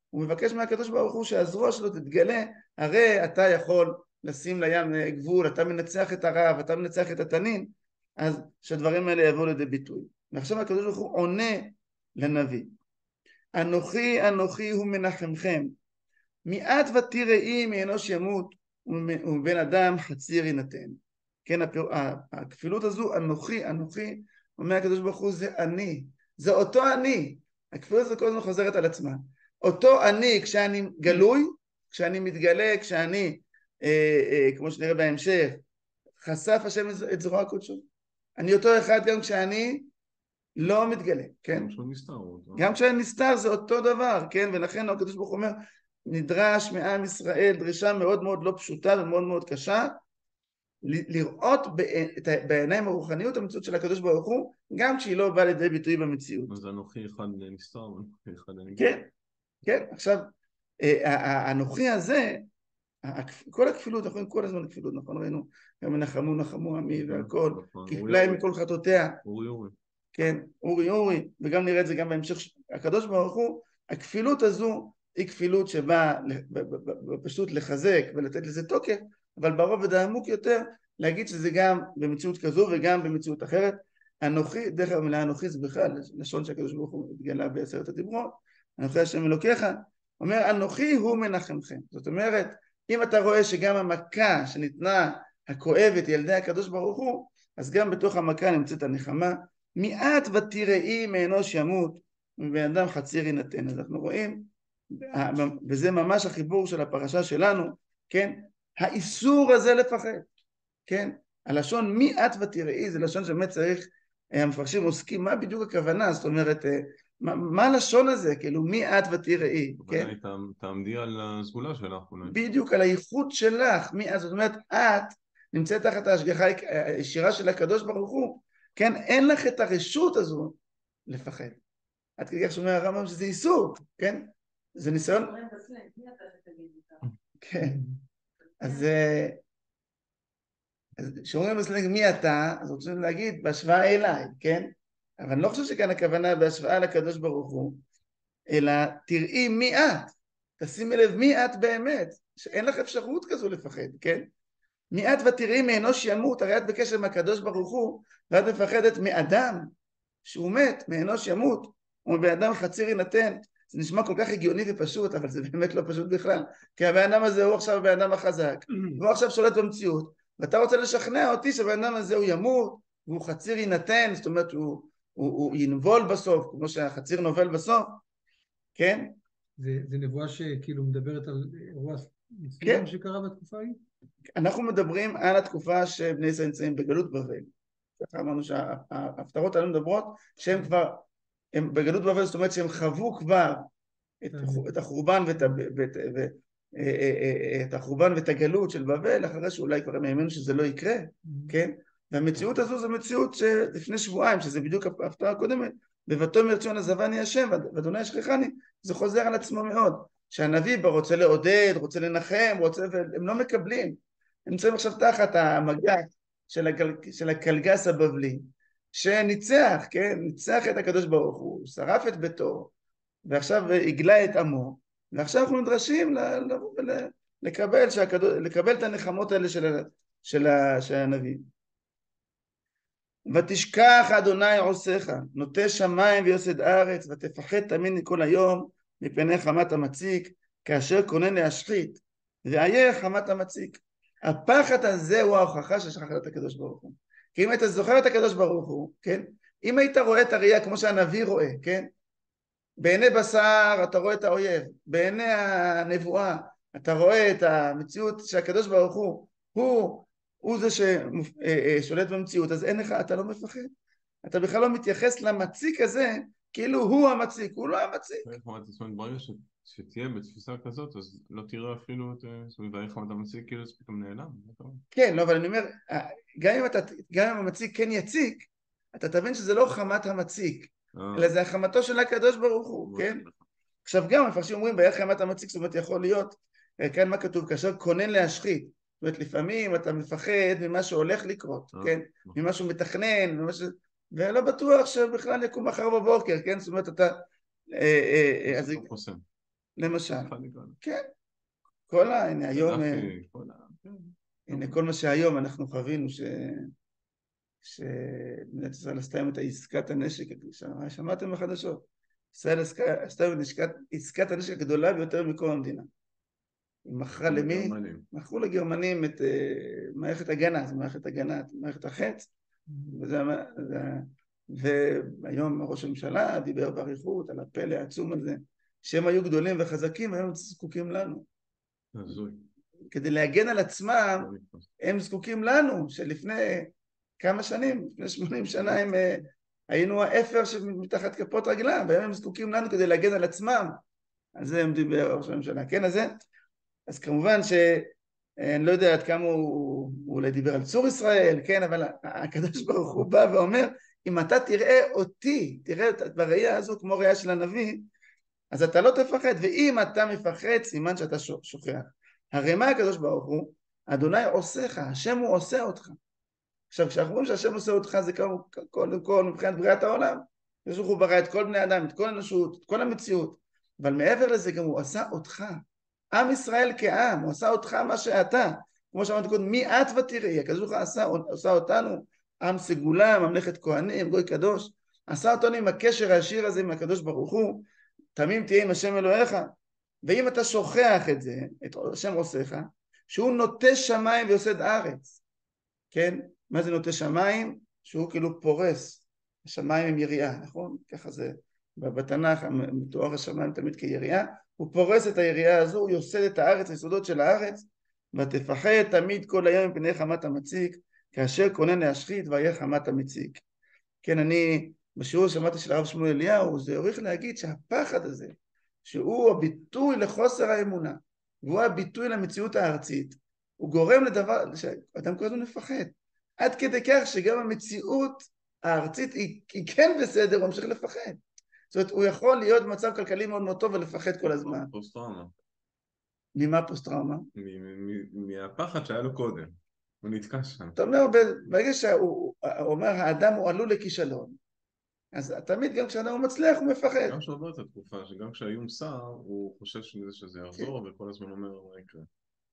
הוא מבקש מהקדוש ברוך הוא שהזרוע שלו תתגלה, הרי אתה יכול לשים לים גבול, אתה מנצח את הרעב, אתה מנצח את התנין, אז שהדברים האלה יבואו לידי ביטוי. ועכשיו הקדוש ברוך הוא עונה לנביא, אנוכי הוא מנחמכם, מיעט ותראי מאנוש ימות ומבן אדם חציר יינתן. כן, הכפילות הזו, אנוכי, אומר הקדוש ברוך הוא, זה אני, זה אותו אני. הכפילות הזו כל הזמן חוזרת על עצמה. אותו אני כשאני גלוי, כשאני מתגלה, כשאני, כמו שנראה בהמשך, חשף השם את זרוע הקודשו. אני אותו אחד גם כשאני לא מתגלה, כן? גם כשאני נסתר זה אותו דבר, כן? ולכן הקדוש ברוך הוא אומר, נדרש מעם ישראל דרישה מאוד מאוד לא פשוטה ומאוד מאוד קשה, לראות בעיניים הרוחניות המציאות של הקדוש ברוך הוא, גם כשהיא לא באה לידי ביטוי במציאות. אז אנוכי אחד נסתר, אנוכי אחד נגלה. כן, כן, עכשיו, האנוכי הזה, כל הכפילות, אנחנו רואים כל הזמן כפילות, נכון? ראינו, גם נחמו עמי והכל, כפליים מכל חטאותיה. אורי. כן, אורי, וגם נראה את זה גם בהמשך, הקדוש ברוך הוא, הכפילות הזו היא כפילות שבאה פשוט לחזק ולתת לזה תוקף, אבל ברובד העמוק יותר, להגיד שזה גם במציאות כזו וגם במציאות אחרת. אנוכי, דרך המילה אנוכי זה בכלל, לשון שהקדוש ברוך הוא התגלה בעשרת הדיברות, אנוכי השם אלוקיך, אומר אנוכי הוא מנחמכם. זאת אומרת, אם אתה רואה שגם המכה שניתנה הכואבת ילדי הקדוש ברוך הוא, אז גם בתוך המכה נמצאת הנחמה, מיעט ותראי מאנוש ימות ובן אדם חציר יינתן. אז אנחנו רואים, וזה ממש החיבור של הפרשה שלנו, כן? האיסור הזה לפחד, כן? הלשון מיעט ותראי זה לשון שבאמת צריך, המפרשים עוסקים מה בדיוק הכוונה, זאת אומרת, מה הלשון הזה, כאילו מיעט ותראי, כן? תעמדי על הסגולה שלך. בדיוק, על הייחוד שלך, זאת אומרת, את נמצאת תחת ההשגחה הישירה של הקדוש ברוך הוא, כן? אין לך את הרשות הזו לפחד. עד כדי כך שאומר הרמב"ם שזה איסור, כן? זה ניסיון... כן. אז שאומרים בסלנג מי אתה, אז רוצים להגיד בהשוואה אליי, כן? אבל אני לא חושב שכאן הכוונה בהשוואה לקדוש ברוך הוא, אלא תראי מי את, תשימי לב מי את באמת, שאין לך אפשרות כזו לפחד, כן? מי את ותראי מאנוש ימות, הרי את בקשר עם הקדוש ברוך הוא, ואת מפחדת מאדם שהוא מת, מאנוש ימות, ומבן אדם חציר יינתן. זה נשמע כל כך הגיוני ופשוט, אבל זה באמת לא פשוט בכלל, כי הבן אדם הזה הוא עכשיו הבן אדם החזק, והוא עכשיו שולט במציאות, ואתה רוצה לשכנע אותי שהבן אדם הזה הוא ימות, והוא חציר יינתן, זאת אומרת הוא ינבול בסוף, כמו שהחציר נובל בסוף, כן? זה נבואה שכאילו מדברת על אירוע מסוים כן. שקרה בתקופה ההיא? אנחנו מדברים על התקופה שבני ישראל נמצאים בגלות בבל. ככה אמרנו שההפטרות האלה מדברות שהם כבר, הם בגלות בבל, זאת אומרת שהם חוו כבר את החורבן את החורבן ואת הגלות של בבל, אחרי שאולי כבר הם האמינו שזה לא יקרה, כן? והמציאות הזו זו מציאות שלפני שבועיים, שזה בדיוק ההפטרה הקודמת, ב"ותאמר ציון עזבני השם ואדוני ישכחני", זה חוזר על עצמו מאוד, שהנביא בה רוצה לעודד, רוצה לנחם, והם לא מקבלים, הם נמצאים עכשיו תחת המגע של הקלגס הבבלי, שניצח, כן? ניצח את הקדוש ברוך הוא, שרף את ביתו, ועכשיו הגלה את עמו, ועכשיו אנחנו נדרשים לקבל את הנחמות האלה של הנביא. ותשכח אדוני עושיך, נוטה שמיים ויוסד ארץ, ותפחד תמיד כל היום מפני חמת המציק, כאשר כונן להשחית, ואיה חמת המציק. הפחד הזה הוא ההוכחה ששכחת את הקדוש ברוך הוא. כי אם היית זוכר את הקדוש ברוך הוא, כן? אם היית רואה את הראייה כמו שהנביא רואה, כן? בעיני בשר אתה רואה את האויב, בעיני הנבואה אתה רואה את המציאות שהקדוש ברוך הוא זה ששולט במציאות, אז אין לך, אתה לא מפחד, אתה בכלל לא מתייחס למציק הזה כאילו הוא המציק, הוא לא המציק. ברגע שתהיה בתפיסה כזאת, אז לא תראה אפילו את חמת המציק, כאילו זה פתאום נעלם. כן, לא, אבל אני אומר, גם אם המציק כן יציק, אתה תבין שזה לא חמת המציק, אלא זה החמתו של הקדוש ברוך הוא, כן? עכשיו גם המפרשים אומרים בערך חמת המציק, זאת אומרת יכול להיות, כאן מה כתוב, כאשר כונן להשחית, זאת אומרת לפעמים אתה מפחד ממה שהולך לקרות, כן? ממה שהוא מתכנן, ולא בטוח שבכלל יקום מחר בבוקר, כן? זאת אומרת אתה, למשל, כן, הנה היום, הנה כל מה שהיום אנחנו חווינו שמדינת ישראל עשתה עם את עסקת הנשק, שמעתם בחדשות, ישראל עשתה עם עסקת הנשק הגדולה ביותר מקום המדינה. היא מכרה למי? מכרו לגרמנים את מערכת הגנה, זה מערכת הגנה, מערכת החץ, והיום ראש הממשלה דיבר באריכות על הפלא העצום הזה, שהם היו גדולים וחזקים, היום הם זקוקים לנו. כדי להגן על עצמם, הם זקוקים לנו, שלפני כמה שנים, לפני 80 שנה הם היינו האפר שמתחת כפות רגלם, והיום הם זקוקים לנו כדי להגן על עצמם. על זה הם דיבר ראש הממשלה. כן, אז כמובן שאני לא יודע עד כמה הוא אולי דיבר על צור ישראל, כן, אבל הקדוש ברוך הוא בא ואומר, אם אתה תראה אותי, תראה בראייה הזו כמו ראייה של הנביא, אז אתה לא תפחד, ואם אתה מפחד, סימן שאתה שוכח. הרי מה הקדוש ברוך הוא? אדוני עושיך, השם הוא עושה אותך. עכשיו, כשאנחנו אומרים שהשם עושה אותך, זה קודם כל מבחינת בריאת העולם. הקדוש ברוך הוא ברא את כל בני אדם, את כל האנושות, את כל המציאות. אבל מעבר לזה גם הוא עשה אותך. עם ישראל כעם, הוא עשה אותך מה שאתה. כמו שאמרתי קודם, מי את ותראי? הקדוש ברוך הוא עשה אותנו, עם סגולה, ממלכת כהנים, גוי קדוש. עשה אותנו עם הקשר העשיר הזה עם הקדוש ברוך הוא. תמים תהיה עם השם אלוהיך. ואם אתה שוכח את זה, את השם עושיך, שהוא נוטה שמיים ויוסד ארץ. כן? מה זה נוטה שמיים? שהוא כאילו פורס. השמיים הם יריעה, נכון? ככה זה בתנ"ך, מתואר השמיים תמיד כיריעה. הוא פורס את היריעה הזו, הוא יוסד את הארץ, היסודות של הארץ, ותפחד תמיד כל היום מפני חמת המציק, כאשר כונן להשחית והיה חמת המציק. כן, אני בשיעור שמעתי של הרב שמואל אליהו, זה הוריך להגיד שהפחד הזה, שהוא הביטוי לחוסר האמונה, והוא הביטוי למציאות הארצית, הוא גורם לדבר שאדם כל הזמן מפחד, עד כדי כך שגם המציאות הארצית היא כן בסדר, הוא ממשיך לפחד. זאת אומרת, הוא יכול להיות במצב כלכלי מאוד מאוד טוב ולפחד כל הזמן. פוסט-טראומה. ממה פוסט-טראומה? מהפחד שהיה לו קודם. הוא נתקע שם. אתה אומר, ברגע שהוא אומר, האדם הוא עלול לכישלון, אז תמיד גם כשאדם הוא מצליח הוא מפחד. גם שעובר את התקופה, שגם כשהאיום שר, הוא חושב שזה יחזור, וכל הזמן אומר מה יקרה.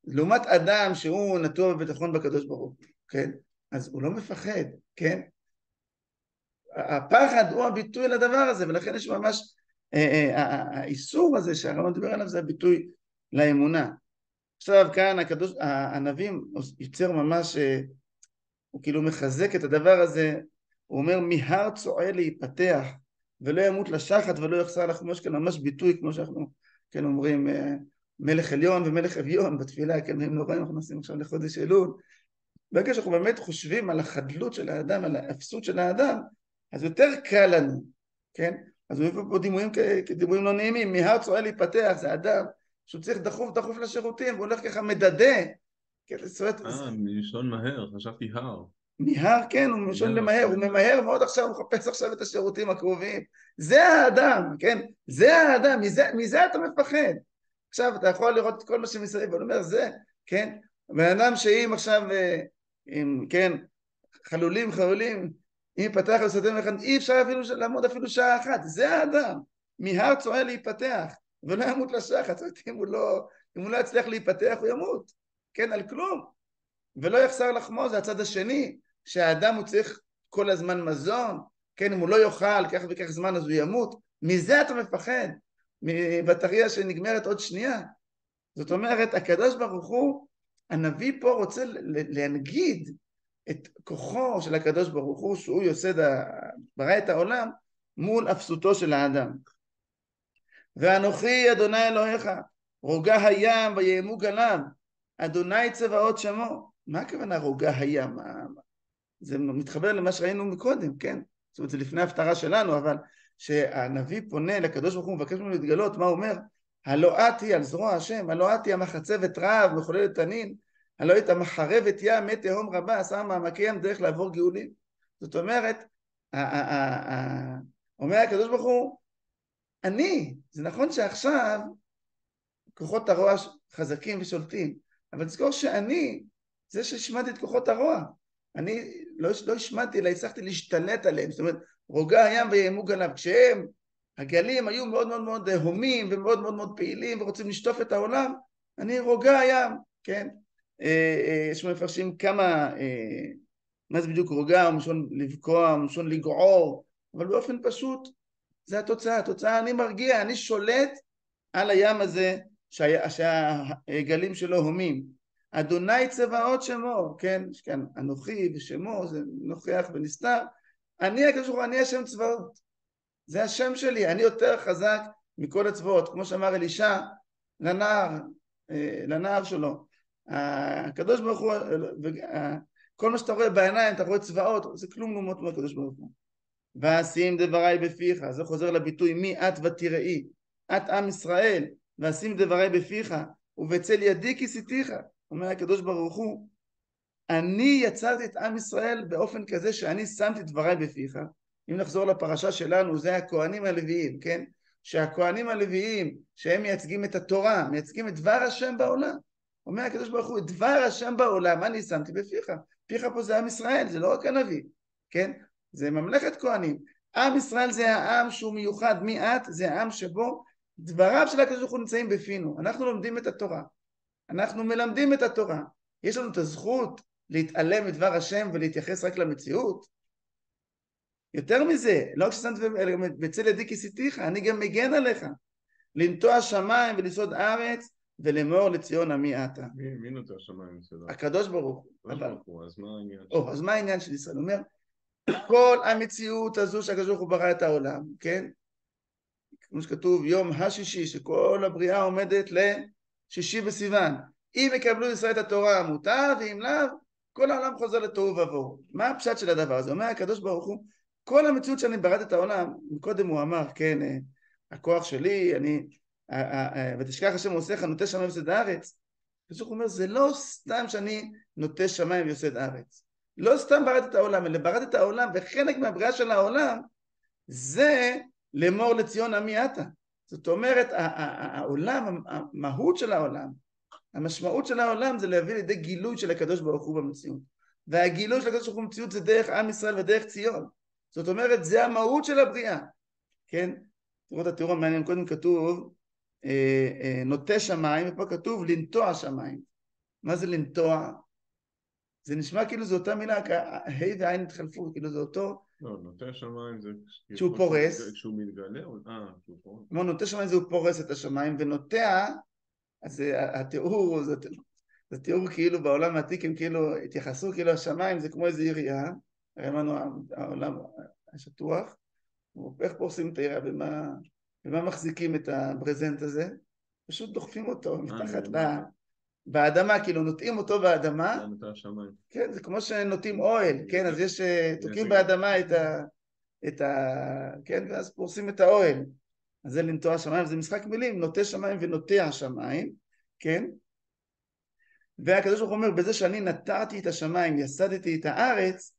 לעומת אדם שהוא נטוע בביטחון בקדוש ברוך הוא, כן? אז הוא לא מפחד, כן? הפחד הוא הביטוי לדבר הזה, ולכן יש ממש, האיסור הזה שהרמב"ם דיבר עליו זה הביטוי לאמונה. עכשיו כאן הנביא יוצר ממש, הוא כאילו מחזק את הדבר הזה, הוא אומר מהר צועל להיפתח, ולא ימות לשחת ולא יחסר לחמו, יש כאן ממש ביטוי כמו שאנחנו כן אומרים, מלך עליון ומלך אביון בתפילה, כן, הם נוראים, אנחנו נוסעים עכשיו לחודש אלול, ברגע שאנחנו באמת חושבים על החדלות של האדם, על האפסות של האדם, אז יותר קל לנו, כן? אז הוא מביא פה דימויים לא נעימים, מהר צועל להיפתח, זה אדם שהוא צריך דחוף לשירותים, והוא הולך ככה מדדה, כן, מלשון מהר, חשבתי הר. מהר, כן, הוא מלשון למהר, הוא ממהר מאוד עכשיו, הוא מחפש עכשיו את השירותים הקרובים, זה האדם, כן? זה האדם, מזה אתה מפחד. עכשיו אתה יכול לראות את כל מה שמסביב, אבל הוא אומר זה, כן? והאדם שאם עכשיו, כן, חלולים, אם יפתח לסתם אחד, אי אפשר אפילו לעמוד אפילו שעה אחת, זה האדם, מהר צועל להיפתח, ולא ימות לשחת, אם הוא לא יצליח להיפתח הוא ימות, כן, על כלום, ולא יחסר לחמו, זה הצד השני, שהאדם הוא צריך כל הזמן מזון, כן, אם הוא לא יאכל כך וכך זמן אז הוא ימות, מזה אתה מפחד, מבטריה שנגמרת עוד שנייה, זאת אומרת, הקדוש ברוך הוא, הנביא פה רוצה להנגיד את כוחו של הקדוש ברוך הוא, שהוא יוסד, ברא את העולם, מול אפסותו של האדם. ואנוכי אדוני אלוהיך, רוגע הים ויאמו גליו, אדוני צבאות שמו. מה הכוונה רוגע הים? זה מתחבר למה שראינו מקודם, כן? זאת אומרת, זה לפני ההפטרה שלנו, אבל שהנביא פונה לקדוש ברוך הוא, מבקש ממנו להתגלות, מה הוא אומר? הלא את היא על זרוע השם, הלא את היא המחצבת רב, מחוללת תנין, הלא את המחרבת ים, מי תהום רבה, עשה מעמקי ים דרך לעבור גאולים. זאת אומרת, אומר הקדוש ברוך הוא, זה נכון שעכשיו כוחות הרוע חזקים ושולטים, אבל תזכור שאני, זה שהשמעתי את כוחות הרוע, אני לא השמעתי, אלא הצלחתי להשתלט עליהם, זאת אומרת, רוגע הים ויאמו גליו, כשהם, הגלים היו מאוד מאוד מאוד הומים ומאוד מאוד מאוד פעילים ורוצים לשטוף את העולם, אני רוגע הים, כן? יש מפרשים כמה, מה זה בדיוק רוגע, מלשון לבקוע, מלשון לגעור, אבל באופן פשוט, זה התוצאה אני מרגיע, אני שולט על הים הזה שהגלים שלו הומים. אדוני צבאות שמו, כן, יש כאן אנוכי ושמו, זה נוכח ונסתר, אני הקדוש ברוך הוא, אני השם צבאות, זה השם שלי, אני יותר חזק מכל הצבאות, כמו שאמר אלישע לנער שלו, הקדוש ברוך הוא, כל מה שאתה רואה בעיניים, אתה רואה צבאות, זה כלום לעומת הקדוש ברוך הוא. ואשים דבריי בפיך, זה חוזר לביטוי מי את ותראי, את עם ישראל, ואשים דבריי בפיך, ובצל ידי כיסיתיך, אומר הקדוש ברוך הוא, אני יצרתי את עם ישראל באופן כזה שאני שמתי דבריי בפיך. אם נחזור לפרשה שלנו, זה הכהנים הלוויים, כן? שהכהנים הלוויים, שהם מייצגים את התורה, מייצגים את דבר השם בעולם. אומר הקדוש ברוך הוא, את דבר השם בעולם, אני שמתי בפיך. פיך פה זה עם ישראל, זה לא רק הנביא, כן? זה ממלכת כהנים. עם ישראל זה העם שהוא מיוחד, מיעט זה העם שבו דבריו של הקדוש ברוך הוא נמצאים בפינו. אנחנו לומדים את התורה, אנחנו מלמדים את התורה. יש לנו את הזכות להתעלם מדבר השם ולהתייחס רק למציאות. יותר מזה, לא כששמת בצל ידי כיסיתיך, אני גם מגן עליך. לנטוע שמיים ולסעוד ארץ ולאמור לציון עמי אתה. מי נוטע שמיים? הקדוש ברוך הוא. אז מה העניין? אז מה העניין של ישראל? הוא אומר, כל המציאות הזו שהקדוש ברוך הוא ברא את העולם, כן? כמו שכתוב, יום השישי, שכל הבריאה עומדת לשישי בסיוון. אם יקבלו ישראל את התורה מותר, ואם לאו, כל העולם חוזר לתוהו ובוהו. מה הפשט של הדבר הזה? אומר הקדוש ברוך הוא, כל המציאות שאני בראת את העולם, קודם הוא אמר, כן, הכוח שלי, ותשכח השם עושיך, נוטה שמיים ויוסד הארץ. הקדוש ברוך הוא אומר, זה לא סתם שאני נוטה שמיים ויוסד הארץ. לא סתם בראת את העולם, אלא בראת את העולם, וחלק מהבריאה של העולם, זה לאמור לציון עמי אתה. זאת אומרת, העולם, המהות של העולם, המשמעות של העולם זה להביא לידי גילוי של הקדוש ברוך הוא במציאות. והגילוי של הקדוש ברוך הוא במציאות זה דרך עם ישראל ודרך ציון. זאת אומרת, זה המהות של הבריאה. כן? תראו, מעניין, קודם כתוב, נוטה שמיים, ופה כתוב לנטוע שמיים. מה זה לנטוע? זה נשמע כאילו זו אותה מילה, ה' ועין התחלפו, כאילו זה אותו... לא, נוטה שמיים זה... שהוא פורס. כשהוא מתגלה, שהוא פורס. כמו נוטה שמיים זה הוא פורס את השמיים, ונוטע, אז התיאור, זה תיאור כאילו בעולם העתיק הם כאילו התייחסו כאילו השמיים זה כמו איזו עירייה, הרי אמרנו העולם השטוח, איך פורסים את העירייה, במה מחזיקים את הברזנט הזה? פשוט דוחפים אותו מתחת באדמה, כאילו נוטעים אותו באדמה, כן, זה כמו שנוטעים אוהל, כן, אז יש, תוקעים באדמה כן, ואז פורסים את האוהל, אז זה לנטוע השמיים, זה משחק מילים, נוטה שמיים ונוטע השמיים, כן, והקדוש ברוך הוא אומר, בזה שאני נטעתי את השמיים, יסדתי את הארץ,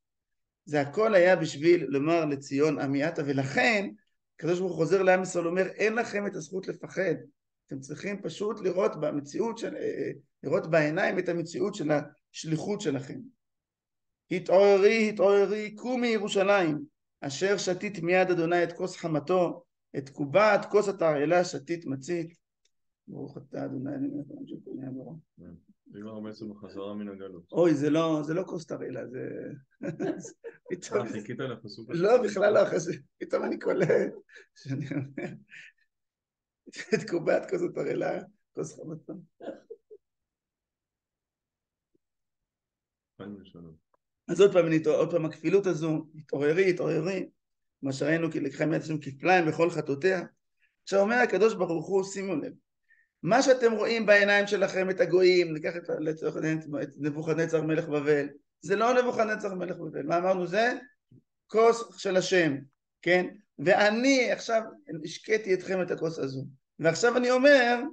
זה הכל היה בשביל לומר לציון עמייתה, ולכן הקדוש ברוך הוא חוזר לעם ישראל, אומר, אין לכם את הזכות לפחד, אתם צריכים פשוט לראות במציאות, לראות בעיניים את המציאות של השליחות שלכם. התעוררי, התעוררי, קומי ירושלים, אשר שתית מיד אדוני את כוס חמתו, את קובעת כוס התרעלה שתית מצית. ברוך אתה אדוני אלוהינו מלך העולם שהכל נהיה בדברו. זה כבר בעצם בחזרה מן הגלות. אוי, זה לא כוס תרעלה, זה... חיכית לפסוק? לא, בכלל לא, פתאום אני קולט שאני אומר, את קובעת כוס התרעלה, כוס חמתו. אז עוד פעם הכפילות הזו, התעוררי, התעוררי, מה שראינו כי לקחה מיד השם כפליים בכל חטאותיה. עכשיו אומר הקדוש ברוך הוא, שימו לב, מה שאתם רואים בעיניים שלכם את הגויים, ניקח את נבוכדנצר מלך בבל, זה לא נבוכדנצר מלך בבל, מה אמרנו זה? כוס של השם, כן? ואני עכשיו השקעתי אתכם את הכוס הזו, ועכשיו אני אומר,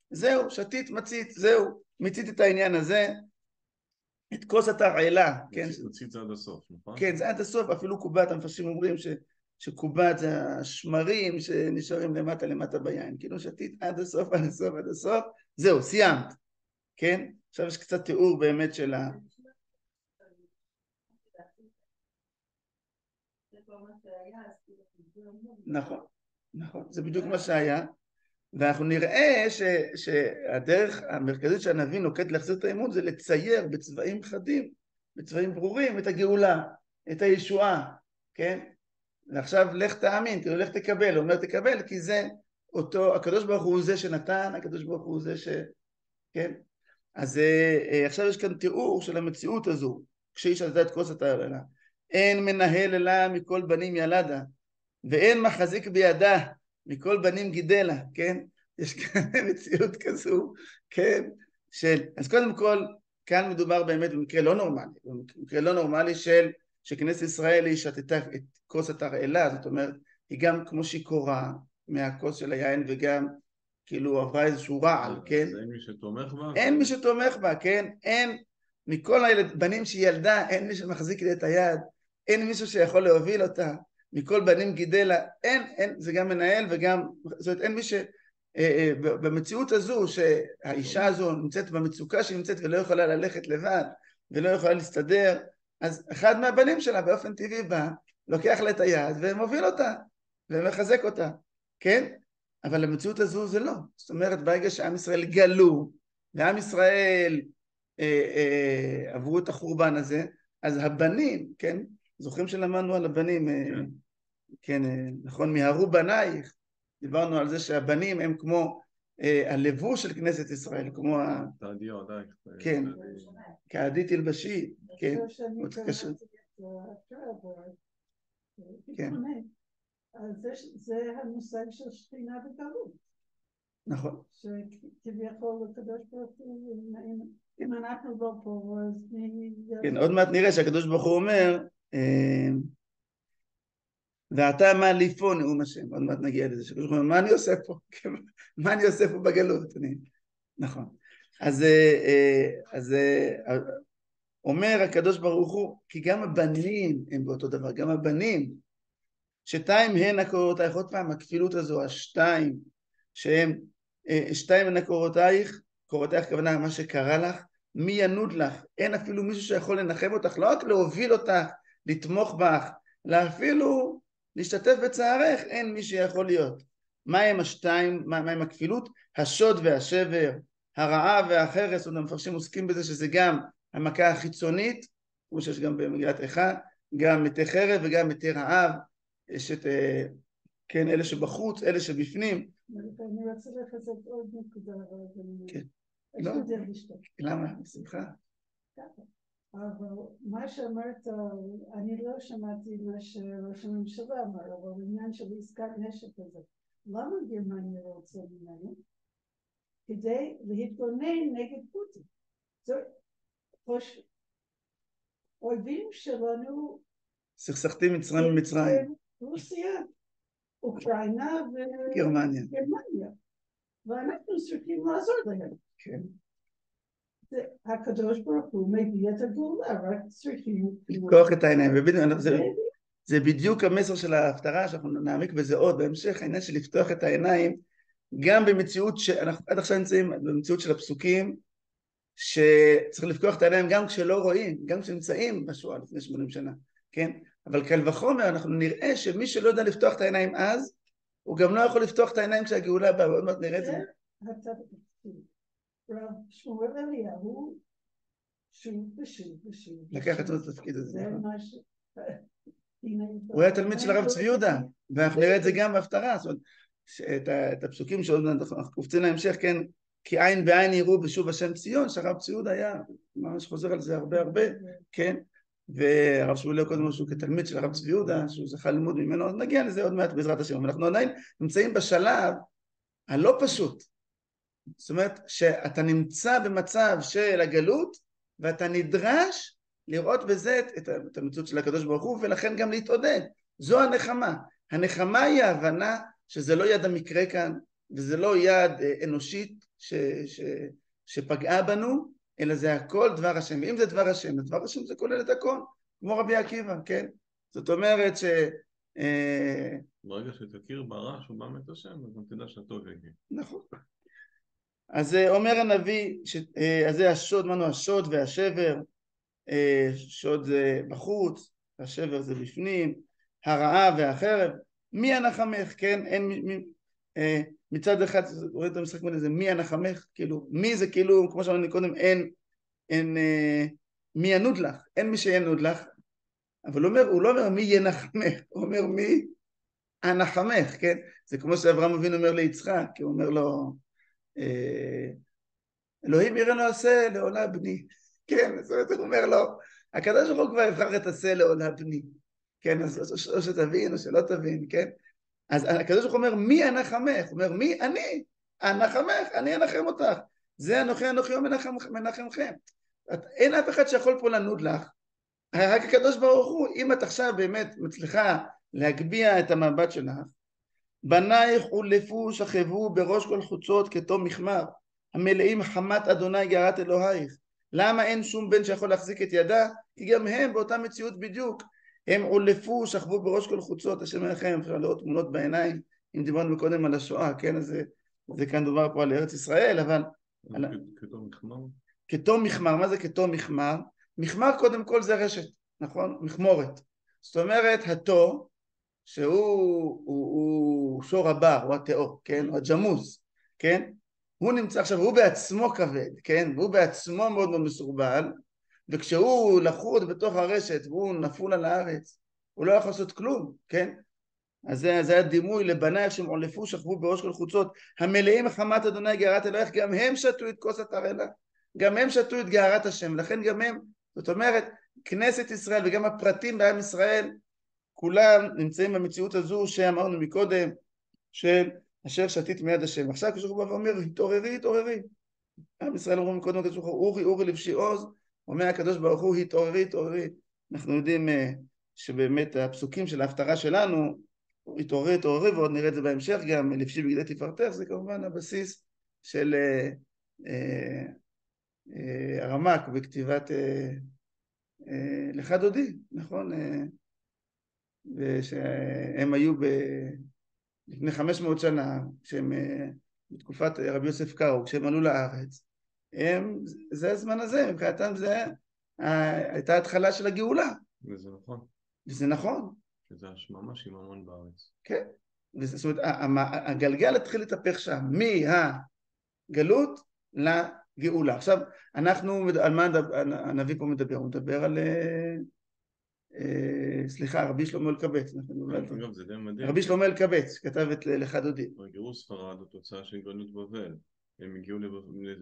זהו, שתית מצית, זהו, מצית את העניין הזה, את כוס התרעלה, כן? מצית זה עד הסוף, נכון? כן, זה עד הסוף, אפילו קובעת, המפרשים אומרים שקובעת זה השמרים שנשארים למטה ביין, כאילו שתית עד הסוף, עד הסוף, עד הסוף, זהו, סיימת, כן? עכשיו יש קצת תיאור באמת של ה... נכון, נכון, זה בדיוק מה שהיה, ואנחנו נראה שהדרך המרכזית שהנביא נוקט להחזיר את האמון זה לצייר בצבעים חדים, בצבעים ברורים, את הגאולה, את הישועה, כן? ועכשיו לך תאמין, כאילו לך תקבל, הוא אומר תקבל, כי זה אותו, הקדוש ברוך הוא זה שנתן, הקדוש ברוך הוא זה כן? אז עכשיו יש כאן תיאור של המציאות הזו, כשהיא שתתה את כוס התרעלה. אין מנהל אלה מכל בנים ילדה, ואין מחזיק בידה מכל בנים גידלה, כן? יש כאן מציאות כזו, כן? אז קודם כל, כאן מדובר באמת במקרה לא נורמלי, במקרה לא נורמלי שכנסת ישראל היא שתתה את כוס התרעלה, זאת אומרת, היא גם כמו שיכורה מהכוס של היין וגם כאילו עברה איזשהו רעל, כן? אז אין מי שתומך בה? אין מי שתומך בה, כן? אין, מכל הבנים שהיא ילדה, אין מי שמחזיק לי את היד, אין מישהו שיכול להוביל אותה, מכל בנים גידלה, אין, זה גם מנהל וגם, זאת אומרת, אין מי במציאות הזו, שהאישה הזו נמצאת במצוקה שהיא נמצאת ולא יכולה ללכת לבד, ולא יכולה להסתדר, אז אחד מהבנים שלה באופן טבעי בא, לוקח לה את היד ומוביל אותה, ומחזק אותה, כן? אבל המציאות הזו זה לא. זאת אומרת, ברגע שעם ישראל גלו, ועם ישראל עברו את החורבן הזה, אז הבנים, כן? זוכרים שלמדנו על הבנים, כן, נכון, מהרו בנייך, דיברנו על זה שהבנים הם כמו הלבוש של כנסת ישראל, כמו תעדי עודייך. כן, כעדי תלבשי, כן. כן. אז זה המושג של שכינה וגלות. נכון. שכביכול הקדוש ברוך הוא, אם אנחנו לא פה, אז מי... כן, עוד מעט נראה שהקדוש ברוך הוא אומר, ואתה מה לי פה נאום השם, עוד מעט נגיע לזה, שקדוש ברוך הוא אומר, מה אני עושה פה? מה אני עושה פה בגלות? נכון. אז אומר הקדוש ברוך הוא, כי גם הבנים הם באותו דבר, גם הבנים, שתיים הן הקורותייך, עוד פעם הכפילות הזו, השתיים, שהם שתיים הן הקורותייך, קורותייך כוונה מה שקרה לך, מי ינוד לך, אין אפילו מישהו שיכול לנחם אותך, לא רק להוביל אותך, לתמוך בך, אלא אפילו להשתתף בצערך, אין מי שיכול להיות. מה הם השתיים, מה הם הכפילות? השוד והשבר, הרעה והחרס, עוד המפרשים עוסקים בזה שזה גם המכה החיצונית, כמו שיש גם במגילת איכה, גם מתי חרב וגם מתי רעב, יש את, כן, אלה שבחוץ, אלה שבפנים. אני רוצה לחזק עוד נקודה. כן. לא? למה? בשמחה. אבל מה שאמרת, אני לא שמעתי מה שראש הממשלה אמר, אבל עניין של עסקת נשק הזה. למה גרמניה רוצה ממנו? כדי להתגונן נגד פוטין. אויבים שלנו... סכסכתים מצרים ומצרים. רוסיה, אוקראינה וגרמניה. ואנחנו צריכים לעזור להם. כן. הקדוש ברוך הוא מביא את הגאולה, רק צריכים... לפקוח את העיניים. זה בדיוק המסר של ההפטרה, שאנחנו נעמיק בזה עוד בהמשך, העניין של לפתוח את העיניים, גם במציאות שאנחנו עד עכשיו נמצאים במציאות של הפסוקים, שצריך לפקוח את העיניים גם כשלא רואים, גם כשנמצאים בשואה לפני 80 שנה, כן? אבל קל וחומר אנחנו נראה שמי שלא יודע לפתוח את העיניים אז, הוא גם לא יכול לפתוח את העיניים כשהגאולה באה, ועוד מעט נראה את זה. רב שמואל אליהו שוב ושוב לקח את התפקיד הזה. הוא היה תלמיד של הרב צבי יהודה, ואנחנו נראה את זה גם בהפטרה, זאת אומרת, את הפסוקים שעוד אנחנו קופצים להמשך, כן, כי עין בעין יראו בשוב השם ציון, שהרב צבי יהודה היה ממש חוזר על זה הרבה, כן, והרב שמואל אליהו קודם שהוא כתלמיד של הרב צבי יהודה, שהוא זכה ללמוד ממנו, אז נגיע לזה עוד מעט בעזרת השם, אבל אנחנו עדיין נמצאים בשלב הלא פשוט, זאת אומרת שאתה נמצא במצב של הגלות, ואתה נדרש לראות בזה את המציאות של הקדוש ברוך הוא, ולכן גם להתעודד. זו הנחמה. הנחמה היא ההבנה שזה לא יד המקרה כאן, וזה לא יד אנושית שפגעה בנו, אלא זה הכל דבר השם. ואם זה דבר השם, דבר השם זה כולל את הכל, כמו רבי עקיבא, כן? זאת אומרת ברגע שתכיר ברע שהוא בא מת השם, אז תדע שהטוב יגיע. נכון. אז אומר הנביא, אז זה השוד, מנו השוד והשבר, שוד זה בחוץ, השבר זה בפנים, הרעה והחרב, מי הנחמך, כן? אין, מצד אחד, רואה את המשחק בין זה, מי הנחמך, כאילו, מי זה כאילו, כמו שאמרנו קודם, אין, מי ינוד לך, אין מי שינוד לך, אבל הוא לא אומר מי ינחמך, הוא אומר מי הנחמך, כן? זה כמו שאברהם אבינו אומר ליצחק, כי הוא אומר לו, אלוהים יראה לו עשה לעולה בני, כן, זאת אומרת, הוא אומר לו, הקדוש ברוך הוא כבר יבחר את עשה לעולה בני, כן, אז או שתבין או שלא תבין, כן, אז הקדוש ברוך הוא אומר, מי אנחמך? הוא אומר, מי אני? אנחמך, אני אנחם אותך, זה אנוכי מנחמכם, אין אף אחד שיכול פה לנוד לך, רק הקדוש ברוך הוא, אם את עכשיו באמת מצליחה להגביה את המבט שלך, בנייך הולפו שכבו בראש כל חוצות כתום מחמר, המלאים חמת אדוני גארת אלוהיך. למה אין שום בן שיכול להחזיק את ידה? כי גם הם באותה מציאות בדיוק, הם הולפו שכבו בראש כל חוצות, השם עליכם, אפשר לראות תמונות בעיניים, אם דיברנו קודם על השואה, כן, אז זה כאן דובר פה על ארץ ישראל, אבל... כתום מחמר? כתום מחמר, מה זה כתום מחמר? מחמר קודם כל זה רשת, נכון? מחמורת. זאת אומרת, התו, שהוא שור הבר, הוא התאור, כן? הוא הג'מוס, כן? הוא נמצא עכשיו, הוא בעצמו כבד, כן? והוא בעצמו מאוד מאוד מסורבל, וכשהוא לחוד בתוך הרשת והוא נפול על הארץ, הוא לא יכול לעשות כלום, כן? אז זה היה דימוי לבנייך שהם עולפו שכבו בראש כל חוצות, המלאים חמת אדוני גארת אלוהיך, גם הם שתו את כוס התרעלה, גם הם שתו את גארת השם, לכן גם הם, זאת אומרת, כנסת ישראל וגם הפרטים בעם ישראל, כולם נמצאים במציאות הזו שאמרנו מקודם, של אשר שתית מיד השם. עכשיו כשהוא בא ואומר, התעוררי, התעוררי. עם ישראל אומרים מקודם, הקדוש ברוך הוא, אורי, אורי לבשי עוז, אומר הקדוש ברוך הוא, התעוררי, התעוררי. אנחנו יודעים שבאמת הפסוקים של ההפטרה שלנו, התעוררי, התעוררי, ועוד נראה את זה בהמשך גם, לבשי בגדי תפארתך, זה כמובן הבסיס של הרמ"ק בכתיבת לך דודי, נכון? ושהם היו לפני 500 שנה, כשהם בתקופת רבי יוסף קארו, כשהם עלו לארץ, זה הזמן הזה, מבחינתם זה הייתה התחלה של הגאולה. וזה נכון. וזה נכון. שזה ממש שיממון בארץ. כן. זאת אומרת, הגלגל התחיל להתהפך שם, מהגלות לגאולה. עכשיו, אנחנו, על מה הנביא פה מדבר? הוא מדבר על... סליחה, רבי שלמה אלקבץ. רבי שלמה אלקבץ, כתב את לך דודי. גירוש ספרד הוא תוצאה של גלות בבל. הם הגיעו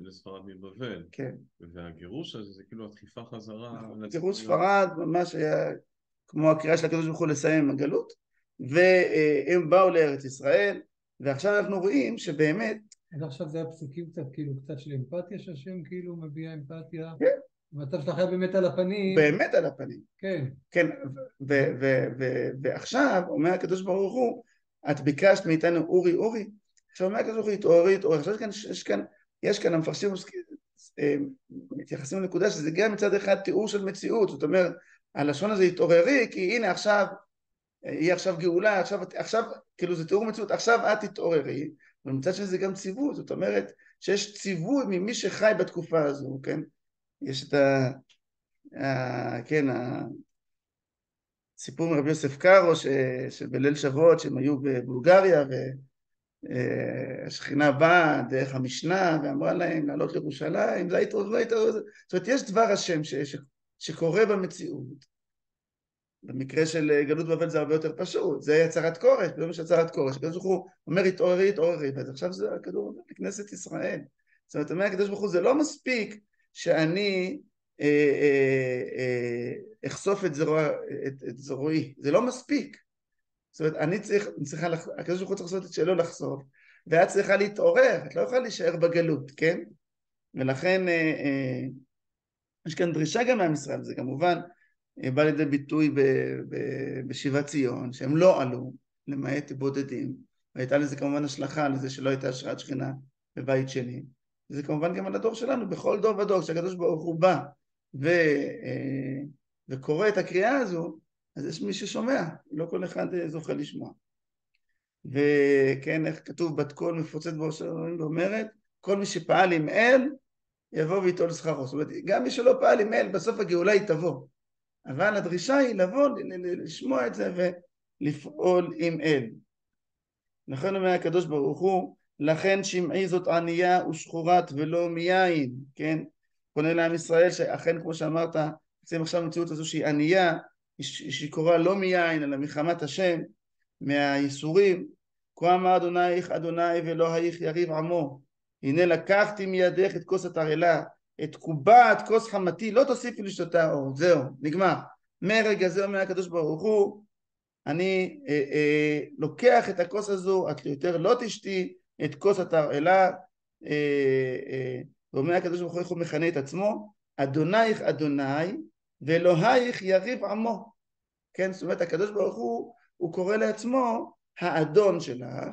לספרד מבבל. כן. והגירוש הזה זה כאילו הדחיפה חזרה. גירוש ספרד ממש היה כמו הקריאה של הקדוש ברוך הוא לסיים עם הגלות, והם באו לארץ ישראל, ועכשיו אנחנו רואים שבאמת... אז עכשיו זה הפסוקים קצת, כאילו קצת של אמפתיה, שהשם כאילו מביע אמפתיה. כן. המצב שלך היה באמת על הפנים. באמת על הפנים. כן. כן, ועכשיו אומר הקדוש ברוך הוא, את ביקשת מאיתנו אורי אורי, עכשיו אומר הקדוש ברוך הוא התעוררי, עכשיו יש כאן המפרשים מתייחסים לנקודה שזה גם מצד אחד תיאור של מציאות, זאת אומרת הלשון הזה התעוררי כי הנה עכשיו היא עכשיו גאולה, עכשיו כאילו זה תיאור מציאות, עכשיו את תתעוררי, אבל מצד שני זה גם ציוות, זאת אומרת שיש ציוות ממי שחי בתקופה הזו, כן? יש את כן, הסיפור מרבי יוסף קארו שבליל שבועות שהם היו בבולגריה והשכינה באה דרך המשנה ואמרה להם לעלות לירושלים, זה התעורר, זאת אומרת יש דבר השם שקורה במציאות. במקרה של גלות בבל זה הרבה יותר פשוט, זה הצהרת כורש, זה ממש הצהרת כורש, הקדוש ברוך הוא אומר התעוררי, אז עכשיו זה הכדור לכנסת ישראל. זאת אומרת, אומר הקדוש ברוך הוא זה לא מספיק שאני אחשוף את זרועי, זה לא מספיק. זאת אומרת, הקדוש ברוך הוא צריך לעשות את שלו לחשוף, ואת צריכה להתעורר, את לא יכולה להישאר בגלות, כן? ולכן יש כאן דרישה גם מעם ישראל, זה כמובן בא לידי ביטוי בשיבת ציון, שהם לא עלו, למעט בודדים, והייתה לזה כמובן השלכה לזה שלא הייתה השראת שכינה בבית שני. זה כמובן גם על הדור שלנו, בכל דור ודור, כשהקדוש ברוך הוא בא וקורא את הקריאה הזו, אז יש מי ששומע, לא כל אחד זוכה לשמוע. וכן, איך כתוב בת קול מפוצץ בראש אלוהים ואומרת, כל מי שפעל עם אל, יבוא ויטול שכרו. זאת אומרת, גם מי שלא פעל עם אל, בסוף הגאולה היא תבוא. אבל הדרישה היא לבוא, לשמוע את זה ולפעול עם אל. לכן אומר הקדוש ברוך הוא, לכן שמעי זאת ענייה ושחורת ולא מיין, כן? פונה לעם ישראל שאכן כמו שאמרת, נמצאים עכשיו במציאות הזו שהיא ענייה, שהיא קוראה לא מיין אלא מחמת השם, מהייסורים. כה אמר אדונייך אדוני ולא הייך יריב עמו, הנה לקחתי מידך את כוס התרעלה, את קובעת כוס חמתי לא תוסיפי לשתותה אור. זהו, נגמר. מרגע זה אומר הקדוש ברוך הוא, אני לוקח את הכוס הזו, את יותר לא תשתי את כוס התרעלה. ואומר הקדוש ברוך הוא מכנה את עצמו, אדונייך אדוני ואלוהיך יריב עמו. כן, זאת אומרת הקדוש ברוך הוא קורא לעצמו האדון שלך,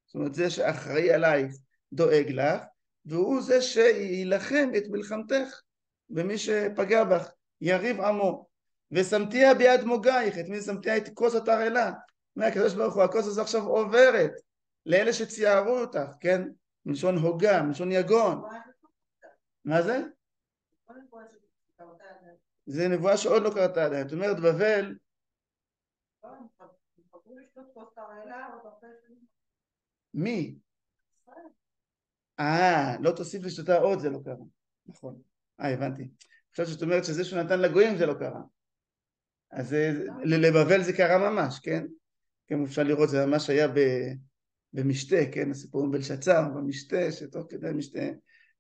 זאת אומרת זה שאחראי עלייך דואג לך, והוא זה שילחם את מלחמתך במי שפגע בך, יריב עמו. ושמתיה ביד מוגייך, את מי שמתיה? את כוס התרעלה. מהקדוש ברוך הוא, הכוס הזו עכשיו עוברת לאלה שציירו אותך, כן? מלשון הוגה, מלשון יגון. מה זה? זה נבואה שעוד לא קראתה עדיין. זאת אומרת בבל מי? לא תוסיף לשתותה עוד, זה לא קרה. נכון. הבנתי. עכשיו שאת אומרת שזה שהוא נתן לגויים זה לא קרה. אז לבבל זה קרה ממש, כן? כן, אפשר לראות, זה ממש היה במשתה, כן? הסיפור עם בלשצר, במשתה, שתוך כדי משתה,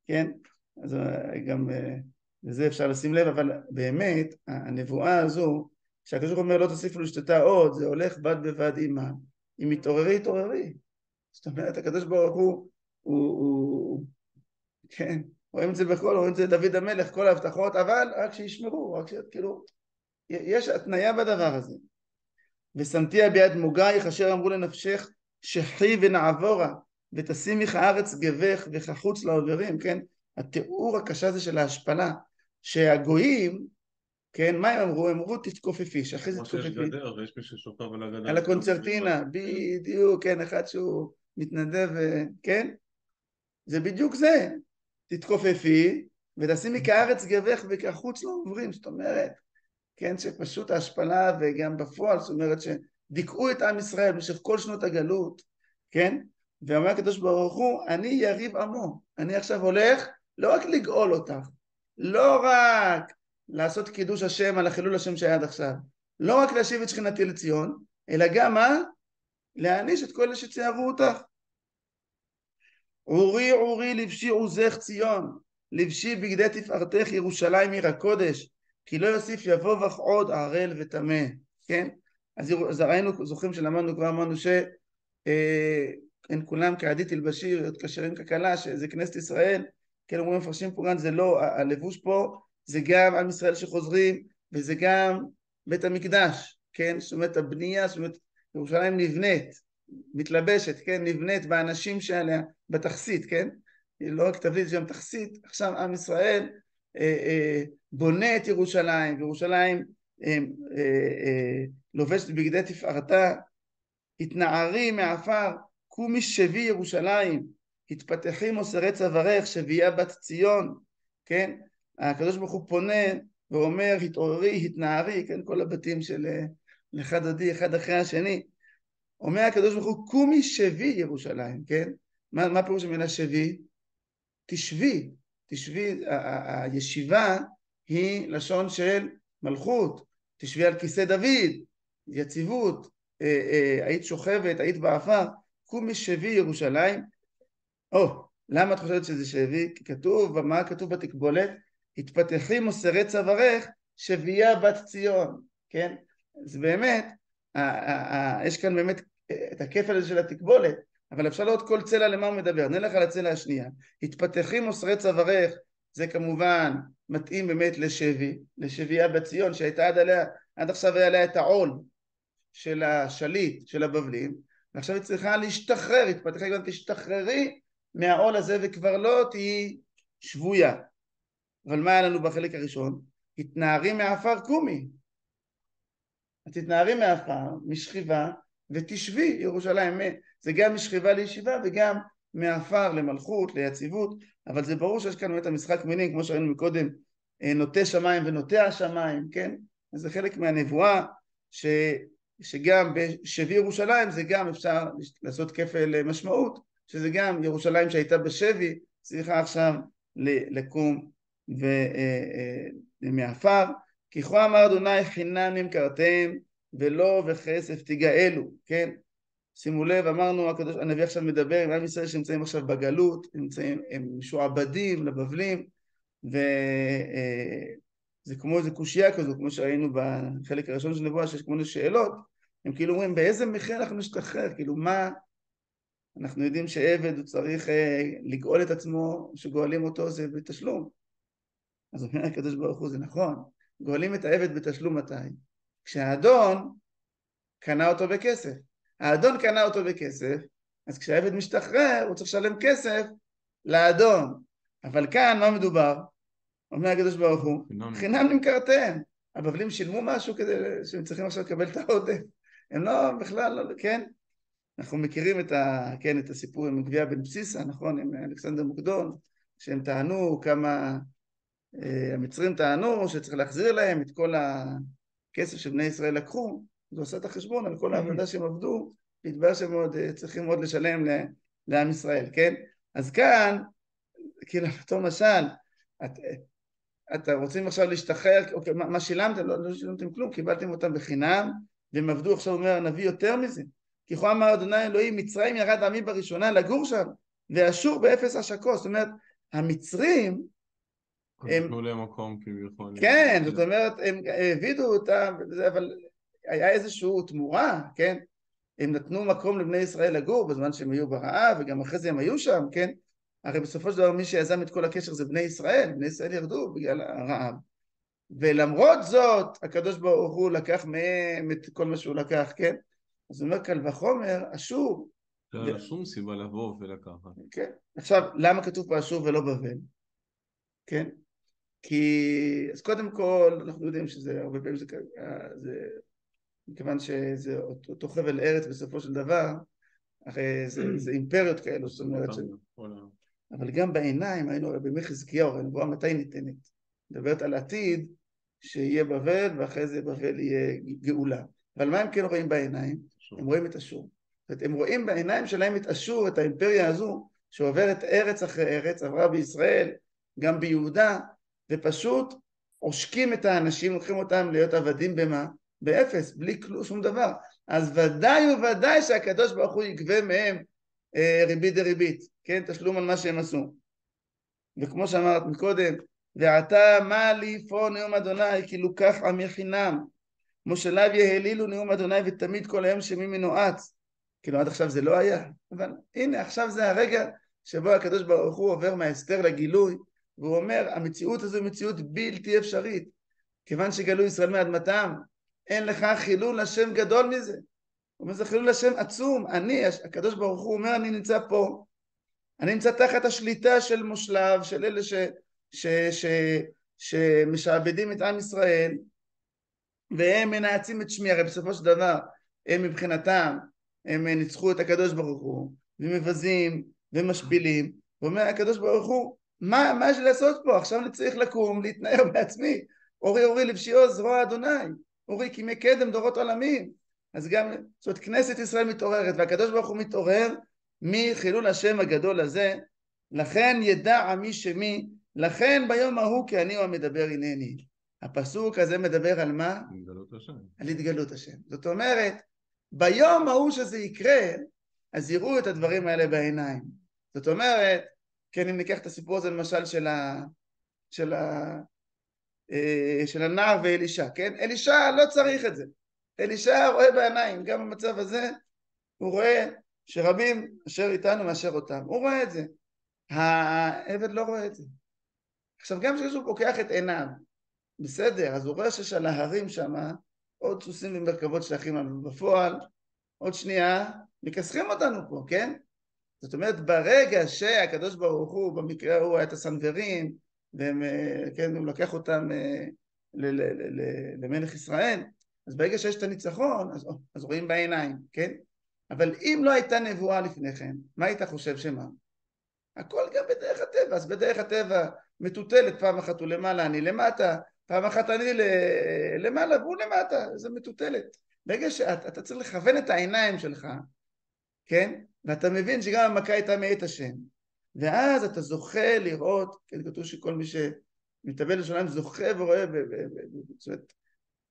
כן? אז גם לזה אפשר לשים לב, אבל באמת, הנבואה הזו, שהקדוש ברוך הוא אומר לא תוסיף לשתותה עוד, זה הולך בד בבד עימה. אם התעוררי. זאת אומרת, הקדוש ברוך הוא כן, רואים את זה בכל, רואים את זה דוד המלך, כל ההבטחות, אבל רק שישמרו, רק כאילו, יש התניה בדבר הזה. ושמתיה ביד מוגייך אשר אמרו לנפשך שחי ונעבורה ותשימי הארץ גבך וכחוץ לעוברים, כן? התיאור הקשה הזה של ההשפלה, שהגויים, כן, מה הם אמרו? הם אמרו תתכופפי, שאחרי זה תתכופפי. כמו שיש גדר ויש מי ששופר על הגדר. על הקונצרטינה, בדיוק, כן, אחד שהוא מתנדב, כן? זה בדיוק זה, תתכופפי ותשימי כארץ גבך וכחוץ לעוברים, זאת אומרת, כן, שפשוט ההשפלה וגם בפועל, זאת אומרת שדיכאו את עם ישראל במשך כל שנות הגלות, כן? ואומר הקדוש ברוך הוא, אני יריב עמו, אני עכשיו הולך לא רק לגאול אותך, לא רק לעשות קידוש השם על החילול השם שהיה עד עכשיו, לא רק להשיב את שכינתי לציון, אלא גם מה? להעניש את כל אלה שציירו אותך. עורי עורי לבשי עוזך ציון, לבשי בגדי תפארתך ירושלים עיר הקודש, כי לא יוסיף יבוא בך עוד ערל וטמא. כן? אז ראינו, זוכרים שלמדנו כבר, אמרנו אין כולם כעדי תלבשי כשרים ככלה, שזה כנסת ישראל. כן, אומרים מפרשים פה גם, זה לא, הלבוש פה זה גם עם ישראל שחוזרים, וזה גם בית המקדש. כן? זאת אומרת הבנייה, זאת אומרת ירושלים נבנית, מתלבשת, כן? נבנית באנשים שעליה, בתכסית, כן? לא רק תבליט, זה גם תכסית. עכשיו עם ישראל בונה את ירושלים, וירושלים לובשת בגדי תפארתה. התנערי מעפר, קומי שבי ירושלים, התפתחי מוסרי צווארך, שבייה בת ציון. כן? הקדוש ברוך הוא פונה ואומר, התעוררי, התנערי, כן? כל הבתים של לך דודי, אחד אחרי השני. אומר הקדוש ברוך הוא, קומי שבי ירושלים. כן? מה פירוש המילה שבי? תשבי. תשבי, הישיבה היא לשון של מלכות. תשבי על כיסא דוד, יציבות, היית שוכבת, היית בעפר. קומי שבי ירושלים. למה את חושבת שזה שבי? כי כתוב, מה כתוב בתקבולת? התפתחי מוסרי צווארך, שבייה בת ציון. כן? אז באמת, יש כאן באמת את הכפל הזה של התקבולת, אבל אפשר לראות כל צלע למה הוא מדבר. נלך על הצלע השנייה. התפתחי מוסרי צווארך, זה כמובן מתאים באמת לשבי, לשבייה בת ציון, שהייתה עד עכשיו היה עליה את העול של השליט, של הבבלים, ועכשיו היא צריכה להשתחרר, התפתחי גם תשתחררי מהעול הזה, וכבר לא תהי שבויה. אבל מה היה לנו בחלק הראשון? התנערי מעפר קומי. תתנערי מעפר, משכיבה, ותשבי ירושלים. זה גם משכיבה לישיבה וגם מעפר למלכות, ליציבות, אבל זה ברור שיש כאן באמת המשחק מילים, כמו שראינו מקודם, נוטה שמיים ונוטה השמיים, כן? אז זה חלק מהנבואה, שגם בשבי ירושלים זה גם אפשר לעשות כפל משמעות, שזה גם ירושלים שהייתה בשבי, צריכה עכשיו לקום מעפר. כי כה אמר אדוני חינם נמכרתם ולא בכסף תגאלו. כן? שימו לב, אמרנו, הנביא עכשיו מדבר עם עם ישראל שנמצאים עכשיו בגלות, הם משועבדים לבבלים, וזה כמו איזה קושיה כזו, כמו שראינו בחלק הראשון של נבואה, שיש כמו איזה שאלות, הם כאילו אומרים, באיזה מחיר אנחנו נשתחרר? כאילו מה? אנחנו יודעים שעבד הוא צריך לגאול את עצמו, שגואלים אותו זה בתשלום. אז אומר הקדוש ברוך הוא, זה נכון, גואלים את העבד בתשלום מתי? כשהאדון קנה אותו בכסף. האדון קנה אותו בכסף, אז כשהעבד משתחרר הוא צריך לשלם כסף לאדון. אבל כאן מה מדובר? אומר הקדוש ברוך הוא, חינם נמכרתם. הבבלים שילמו משהו כדי שהם צריכים עכשיו לקבל את העודף. הם לא, בכלל לא, כן? אנחנו מכירים את הסיפור עם גביע בן בסיסה, נכון? עם אלכסנדר מוקדון, שהם טענו כמה, המצרים טענו שצריך להחזיר להם את כל הכסף שבני ישראל לקחו, אז הוא עושה את החשבון על כל העבודה שהם עבדו, להתברר שהם צריכים עוד לשלם לעם ישראל, כן? אז כאן, כאילו, אותו משל, אתה רוצים עכשיו להשתחרר, אוקיי, מה שילמתם? לא שילמתם כלום, קיבלתם אותם בחינם, והם עבדו. עכשיו אומר הנביא יותר מזה, כי כה אמר אדוני אלוהים, מצרים ירד עמי בראשונה לגור שם, ואשור באפס השקו. זאת אומרת, המצרים הם נתנו להם מקום כביכול. כן, זאת אומרת, הם העבידו אותם, אבל היה איזשהו תמורה, כן? הם נתנו מקום לבני ישראל לגור בזמן שהם היו ברעב, וגם אחרי זה הם היו שם, כן? הרי בסופו של דבר מי שיזם את כל הקשר זה בני ישראל, בני ישראל ירדו בגלל הרעב. ולמרות זאת, הקדוש ברוך הוא לקח מהם את כל מה שהוא לקח, כן? אז הוא אומר, קל וחומר, אשור. לא היה שום סיבה לבוא ולקחת. כן. עכשיו, למה כתוב פה אשור ולא בבל? כן? כי, אז קודם כל, אנחנו יודעים שזה הרבה פעמים זה מכיוון שזה אותו חבל ארץ בסופו של דבר, הרי זה אימפריות כאלו, זאת אומרת אבל גם בעיניים, היינו בימי חזקיהו, הנבואה מתי ניתנת? מדברת על עתיד שיהיה בבל, ואחרי זה בבל יהיה גאולה. אבל מה הם כן רואים בעיניים? הם רואים את אשור. זאת אומרת, הם רואים בעיניים שלהם את אשור, את האימפריה הזו, שעוברת ארץ אחרי ארץ, עברה בישראל, גם ביהודה, ופשוט עושקים את האנשים, לוקחים אותם להיות עבדים במה? באפס, בלי שום דבר. אז ודאי וודאי שהקדוש ברוך הוא יגבה מהם ריבית דריבית. כן, תשלום על מה שהם עשו. וכמו שאמרת מקודם, ועתה מה לי פה נאום אדוני, כי לוקח עמי חינם, מושליו יהלילו נאום אדוני ותמיד כל היום שמי מנועץ. כאילו עד עכשיו זה לא היה, אבל הנה עכשיו זה הרגע שבו הקדוש ברוך הוא עובר מההסתר לגילוי, והוא אומר המציאות הזו היא מציאות בלתי אפשרית, כיוון שגלו ישראל מאדמתם, אין לך חילול השם גדול מזה. הוא אומר זה חילול השם עצום, הקדוש ברוך הוא אומר אני נמצא פה, אני נמצא תחת השליטה של מושלב, של אלה שמשעבדים את עם ישראל, והם מנעצים את שמי, הרי בסופו של דבר הם מבחינתם, הם ניצחו את הקדוש ברוך הוא, ומבזים ומשפילים, ואומר הקדוש ברוך הוא, מה יש לי לעשות פה? עכשיו אני צריך לקום, להתנער בעצמי, אורי אורי לבשי עוז זרוע אדוני, אורי כימי קדם דורות עולמים. אז גם, זאת אומרת, כנסת ישראל מתעוררת, והקדוש ברוך הוא מתעורר מחילול השם הגדול הזה, לכן ידע עמי שמי, לכן ביום ההוא כי אני הוא המדבר הנני. הפסוק הזה מדבר על מה? התגלות השם. על התגלות השם. זאת אומרת, ביום ההוא שזה יקרה, אז יראו את הדברים האלה בעיניים. זאת אומרת, כן, אם ניקח את הסיפור הזה למשל של הנער ואלישע, כן? אלישע לא צריך את זה. אלישע רואה בעיניים, גם במצב הזה, הוא רואה שרבים אשר איתנו מאשר אותם. הוא רואה את זה. העבד לא רואה את זה. עכשיו גם כשהוא פוקח את עיניו, בסדר, אז הוא רואה שיש על ההרים שם עוד סוסים ומרכבות שייכים לנו בפועל, עוד שנייה, מכסחים אותנו פה, כן? זאת אומרת, ברגע שהקדוש ברוך הוא, במקרה הוא היה את הסנוורים, והם, כן, הוא לקח אותם למלך ישראל, אז ברגע שיש את הניצחון, אז רואים בעיניים, כן? אבל אם לא הייתה נבואה לפני כן, מה היית חושב שמה? הכל גם בדרך הטבע, אז בדרך הטבע מטוטלת, פעם אחת הוא למעלה, אני למטה, פעם אחת אני למעלה והוא למטה, זה מטוטלת. ברגע שאתה צריך לכוון את העיניים שלך, כן? ואתה מבין שגם המכה הייתה מאת השם, ואז אתה זוכה לראות, כן, כתוב שכל מי שמתאבל לשוליים זוכה ורואה, זאת אומרת,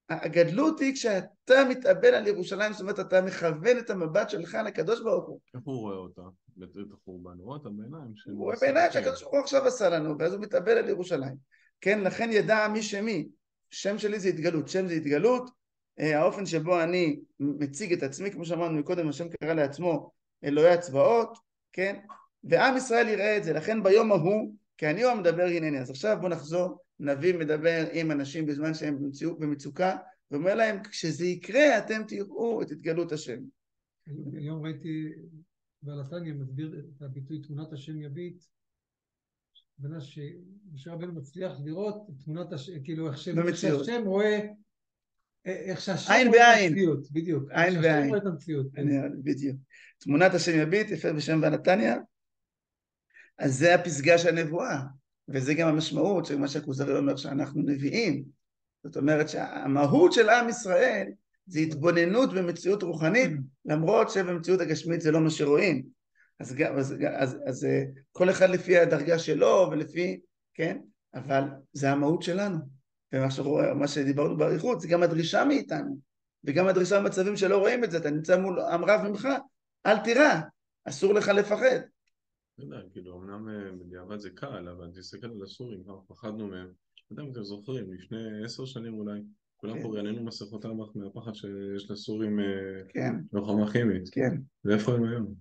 הגדלות היא כשאתה מתאבל על ירושלים, זאת אומרת, אתה מכוון את המבט שלך לקדוש ברוך הוא. איך הוא רואה אותה? את החורבן, הוא רואה אותה בעיניים. הוא רואה בעיניים שהקדוש ברוך הוא עכשיו עשה לנו, ואז הוא מתאבל על ירושלים. כן, לכן ידע מי שמי. שם שלי זה התגלות, שם זה התגלות, האופן שבו אני מציג את עצמי, כמו שאמרנו מקודם, השם קרא לעצמו אלוהי הצבאות, כן, ועם ישראל יראה את זה, לכן ביום ההוא, כי אני הוא המדבר הנני. אז עכשיו בוא נחזור, נביא מדבר עם אנשים בזמן שהם במצוקה, ואומר להם, כשזה יקרה אתם תראו את התגלות השם. היום ראיתי בעלתניה מסביר את הביטוי תמונת השם יביט, בנה שמשה רבנו מצליח לראות תמונת השם, כאילו איך שהשם רואה, איך שהשם רואה את המציאות, בדיוק. עין בעין. רואה את המציאות. בדיוק. תמונת השם יביט, יפה בשם בעלתניה, אז זה הפסגה של הנבואה, וזה גם המשמעות של מה שהכוזרי אומר שאנחנו נביאים. זאת אומרת שהמהות של עם ישראל זה התבוננות במציאות רוחנית, למרות שבמציאות הגשמית זה לא מה שרואים. אז כל אחד לפי הדרגה שלו ולפי, כן? אבל זה המהות שלנו. ומה שדיברנו בעריכות זה גם הדרישה מאיתנו, וגם הדרישה במצבים שלא רואים את זה. אתה נמצא מול עם רב ממך, אל תירא, אסור לך לפחד. לא יודע, כאילו, אמנם בדיעבד זה קל, אבל תסתכל על הסורים, כבר פחדנו מהם. לא יודע אם אתם זוכרים, לפני 10 שנים אולי, כולם פה רעננו מסכות המח מהפחד שיש לסורים לוחמה כימית. כן. ואיפה הם היום?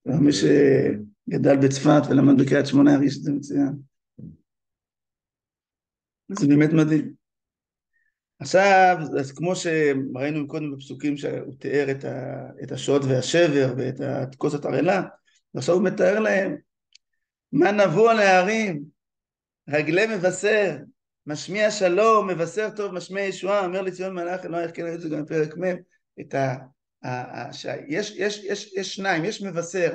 מי שגדל בצפת ולמד בקריית שמונה הרגיש את זה מצוין. זה באמת מדהים. עכשיו, אז כמו שראינו קודם בפסוקים שהוא תיאר את השוד והשבר ואת כוס התרעלה, ועכשיו הוא מתאר להם מה נבוא על ההרים, רגלי מבשר, משמיע שלום, מבשר טוב, משמיע ישועה, אומר לציון מלאך אלוהיך, כן, ראיתי את זה גם בפרק מ', יש שניים, יש מבשר,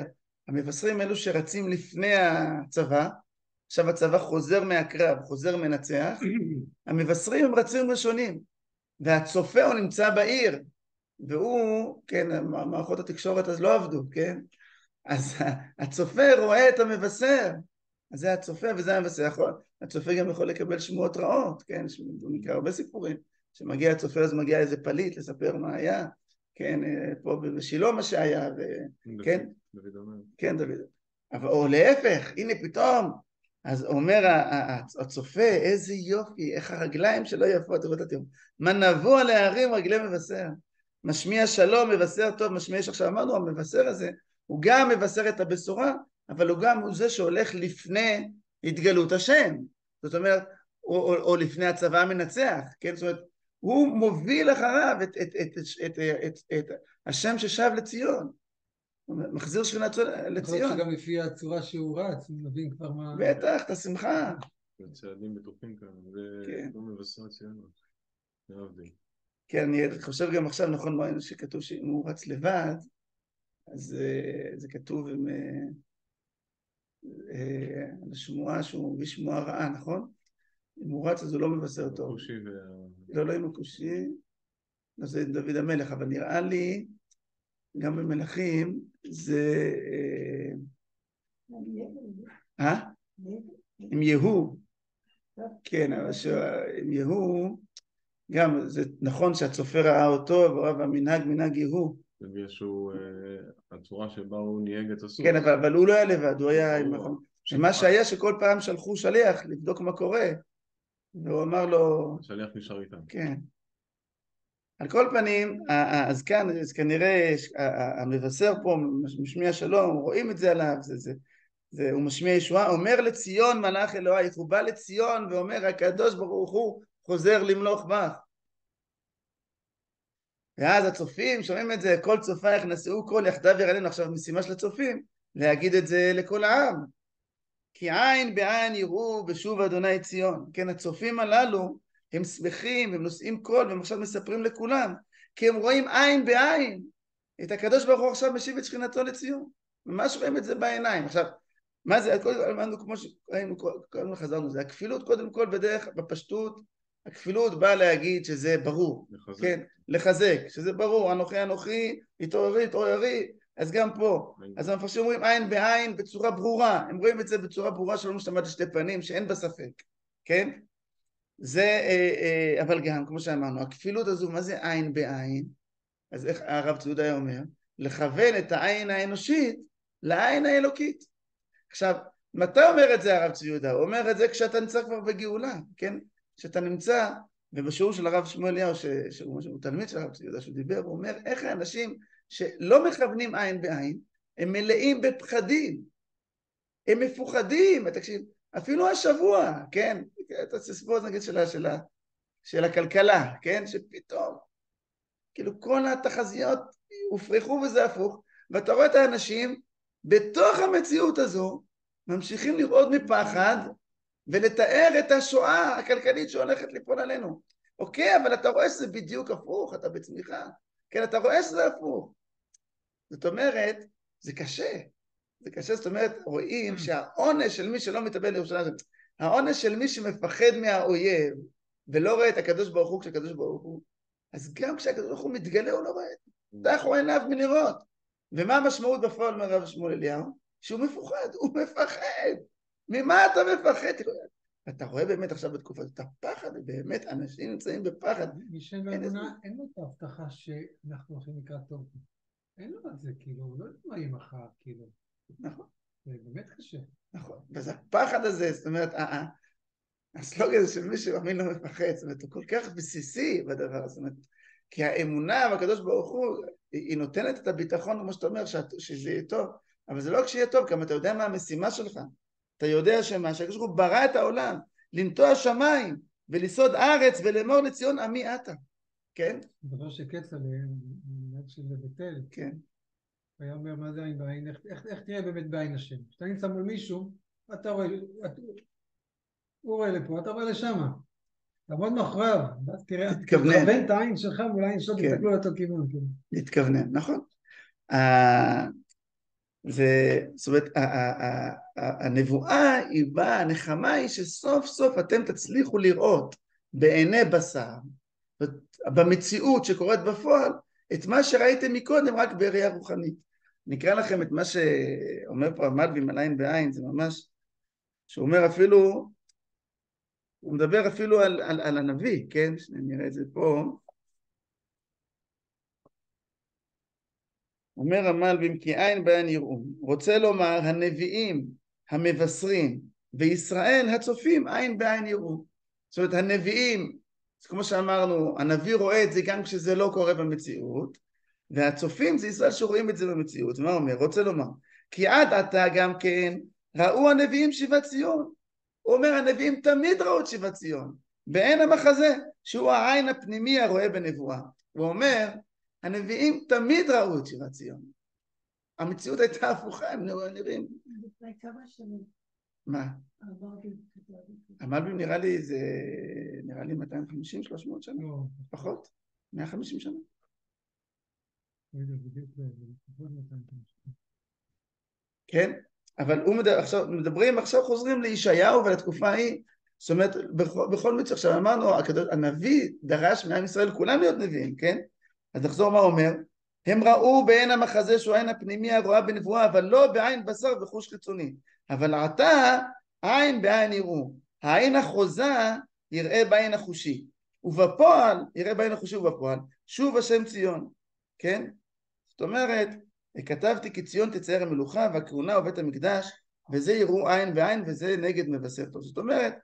המבשרים אלו שרצים לפני הצבא, עכשיו הצבא חוזר מהקרב, חוזר מנצח, המבשרים הם רצים ראשונים, והצופה הוא נמצא בעיר, והוא, כן, מערכות התקשורת אז לא עבדו, כן, אז הצופה רואה את המבשר, אז זה הצופה וזה המבשר, הצופה גם יכול לקבל שמועות רעות, כן, הוא נקרא הרבה סיפורים, שמגיע הצופה אז מגיע איזה פליט לספר מה היה, כן, פה בשילה מה שהיה, כן, דוד אומר. כן, דוד. או להפך, הנה פתאום, אז אומר הצופה, איזה יופי, איך הרגליים שלו יפות, מה נבוא על הערים רגלי מבשר, משמיע שלום, מבשר טוב, משמיע שעכשיו אמרנו, המבשר הזה, הוא גם מבשר את הבשורה, אבל הוא גם הוא זה שהולך לפני התגלות השם, זאת אומרת, או לפני הצבא המנצח, כן? זאת אומרת, הוא מוביל אחריו את השם ששב לציון, מחזיר שכינתו לציון. יכול להיות שגם לפי הצורה שהוא רץ, הוא מבין כבר מה... בטח, את השמחה. צעדים בטוחים כאן, זה לא מבשר ציונות. להבדיל. כן, אני חושב גם עכשיו, נכון, מה שכתוב שאם הוא רץ לבד, אז זה כתוב עם השמועה שהוא מביא שמועה רעה, נכון? אם הוא רץ אז הוא לא מבשר טוב. לא עם הכושי, זה דוד המלך, אבל נראה לי, גם במלכים, זה... עם יהוא. כן, אבל עם יהוא, גם זה נכון שהצופה ראה אותו, והמנהג מנהג יהוא. בגלל שהוא, הצורה שבה הוא ניהג את הסוס. כן, אבל הוא לא היה לבד, הוא היה עם... מה שהיה שכל פעם שלחו שליח לבדוק מה קורה, והוא אמר לו... השליח נשאר איתם. כן. על כל פנים, אז כאן, אז כנראה המבשר פה, משמיע שלום, רואים את זה עליו, הוא משמיע ישועה, אומר לציון מלאך אלוהי, הוא בא לציון ואומר, הקדוש ברוך הוא חוזר למלוך בך. ואז הצופים שומעים את זה, כל צופייך נשאו כל יחדיו ירננו, עכשיו משימה של הצופים, להגיד את זה לכל העם. כי עין בעין יראו בשוב אדוני ציון. כן, הצופים הללו, הם שמחים, הם נושאים קול, והם עכשיו מספרים לכולם, כי הם רואים עין בעין, את הקדוש ברוך הוא עכשיו משיב את שכינתו לציון. ממש רואים את זה בעיניים. עכשיו, מה זה? כמו שראינו, קודם חזרנו, זה הכפילות קודם כל בדרך, בפשטות, הכפילות באה להגיד שזה ברור, לחזק. כן, לחזק, שזה ברור, אנוכי, התעוררי, אז גם פה, אז המפרשים אומרים עין בעין בצורה ברורה, הם רואים את זה בצורה ברורה שלא משתמעת לשתי פנים, שאין בה ספק, כן? זה, אבל גם, כמו שאמרנו, הכפילות הזו, מה זה עין בעין? אז איך הרב צבי היה אומר? לכוון את העין האנושית לעין האלוקית. עכשיו, מתי אומר את זה הרב צבי יהודה? הוא אומר את זה כשאתה נמצא כבר בגאולה, כן? כשאתה נמצא, ובשיעור של הרב שמואל אליהו, שהוא תלמיד של הרב צבי יהודה, שהוא דיבר, הוא אומר איך האנשים שלא מכוונים עין בעין, הם מלאים בפחדים, הם מפוחדים, תקשיב, אפילו השבוע, כן? אתה תסבור נגיד של הכלכלה, כן? שפתאום, כאילו כל התחזיות הופרחו וזה הפוך, ואתה רואה את האנשים בתוך המציאות הזו, ממשיכים לראות מפחד, ולתאר את השואה הכלכלית שהולכת ליפול עלינו. אוקיי, אבל אתה רואה שזה בדיוק הפוך, אתה בצמיחה. כן, אתה רואה שזה הפוך. זאת אומרת, זה קשה. זה קשה, זאת אומרת, רואים שהעונש של מי שלא מתאבל לירושלים, העונש של מי שמפחד מהאויב, ולא רואה את הקדוש ברוך הוא כשהקדוש ברוך הוא, אז גם כשהקדוש ברוך הוא מתגלה, הוא לא רואה. דחו עיניו מלראות. ומה המשמעות בפועל מהרב שמואל אליהו? שהוא מפוחד, הוא מפחד. ממה אתה מפחד? אתה רואה באמת עכשיו בתקופה הזאת, את הפחד, באמת אנשים נמצאים בפחד. מי שאין לו אמונה, אין לו את ההבטחה שאנחנו הולכים לקראת טוב. אין לו את זה, כאילו, הוא לא יודע מה יהיה מחר, כאילו. נכון. זה באמת קשה. נכון, וזה הפחד הזה, זאת אומרת, הסלוגן הזה של מי שמאמין לא מפחד, זאת אומרת, הוא כל כך בסיסי בדבר הזה, זאת אומרת, כי האמונה בקדוש ברוך הוא, היא נותנת את הביטחון, כמו שאתה אומר, שזה יהיה טוב, אבל זה לא כשיהיה טוב, גם אתה יודע מה המשימה שלך, אתה יודע שמה, שהקדוש ברוך הוא ברא את העולם, לנטוע שמיים, ולסוד ארץ, ולאמור לציון עמי אתה, כן? דבר שקצה ליד של בתל, כן. היה אומר מה זה עין בעין, איך תראה באמת בעין השם? כשאתה נמצא מול מישהו, אתה רואה, הוא רואה לפה, אתה רואה לשמה. תעמוד מאחוריו, ואז תראה, תתכוון את העין שלך, ואולי העין שלו תסתכלו לאותו כיוון. להתכוונן, נכון. זאת אומרת, הנבואה היא באה, הנחמה היא שסוף סוף אתם תצליחו לראות בעיני בשר, במציאות שקורית בפועל, את מה שראיתם מקודם רק בראייה רוחנית. נקרא לכם את מה שאומר פה המלבים על עין בעין, זה ממש, שהוא אומר אפילו, הוא מדבר אפילו על הנביא, כן? שנראה את זה פה. אומר המלבים כי עין בעין יראו, רוצה לומר הנביאים המבשרים וישראל הצופים עין בעין יראו. זאת אומרת הנביאים, כמו שאמרנו, הנביא רואה את זה גם כשזה לא קורה במציאות, והצופים זה ישראל שרואים את זה במציאות. מה אומר? רוצה לומר כי עד עתה גם כן ראו הנביאים שיבת ציון. הוא אומר הנביאים תמיד ראו את שיבת ציון בעין המחזה שהוא העין הפנימי הרואה בנבואה. הוא אומר הנביאים תמיד ראו את שיבת ציון. המציאות הייתה הפוכה, הם נראים. לפני כמה שנים. מה? המלבים נראה לי 250-300 שנה. פחות? 150 שנה. כן? אבל מדברים עכשיו חוזרים לישעיהו ולתקופה ההיא. זאת אומרת, בכל מצב, עכשיו אמרנו, הנביא דרש מעם ישראל כולם להיות נביאים, כן? אז נחזור מה אומר, הם ראו בעין המחזה שהוא העין הפנימי הרואה בנבואה, אבל לא בעין בשר וחוש חיצוני. אבל עתה עין בעין יראו, העין החוזה יראה בעין החושי, ובפועל, יראה בעין החושי ובפועל, שוב השם ציון, כן? זאת אומרת, כתבתי כי ציון תצייר המלוכה והכהונה ובית המקדש, וזה יראו עין בעין וזה נגד מבשר טוב. זאת אומרת,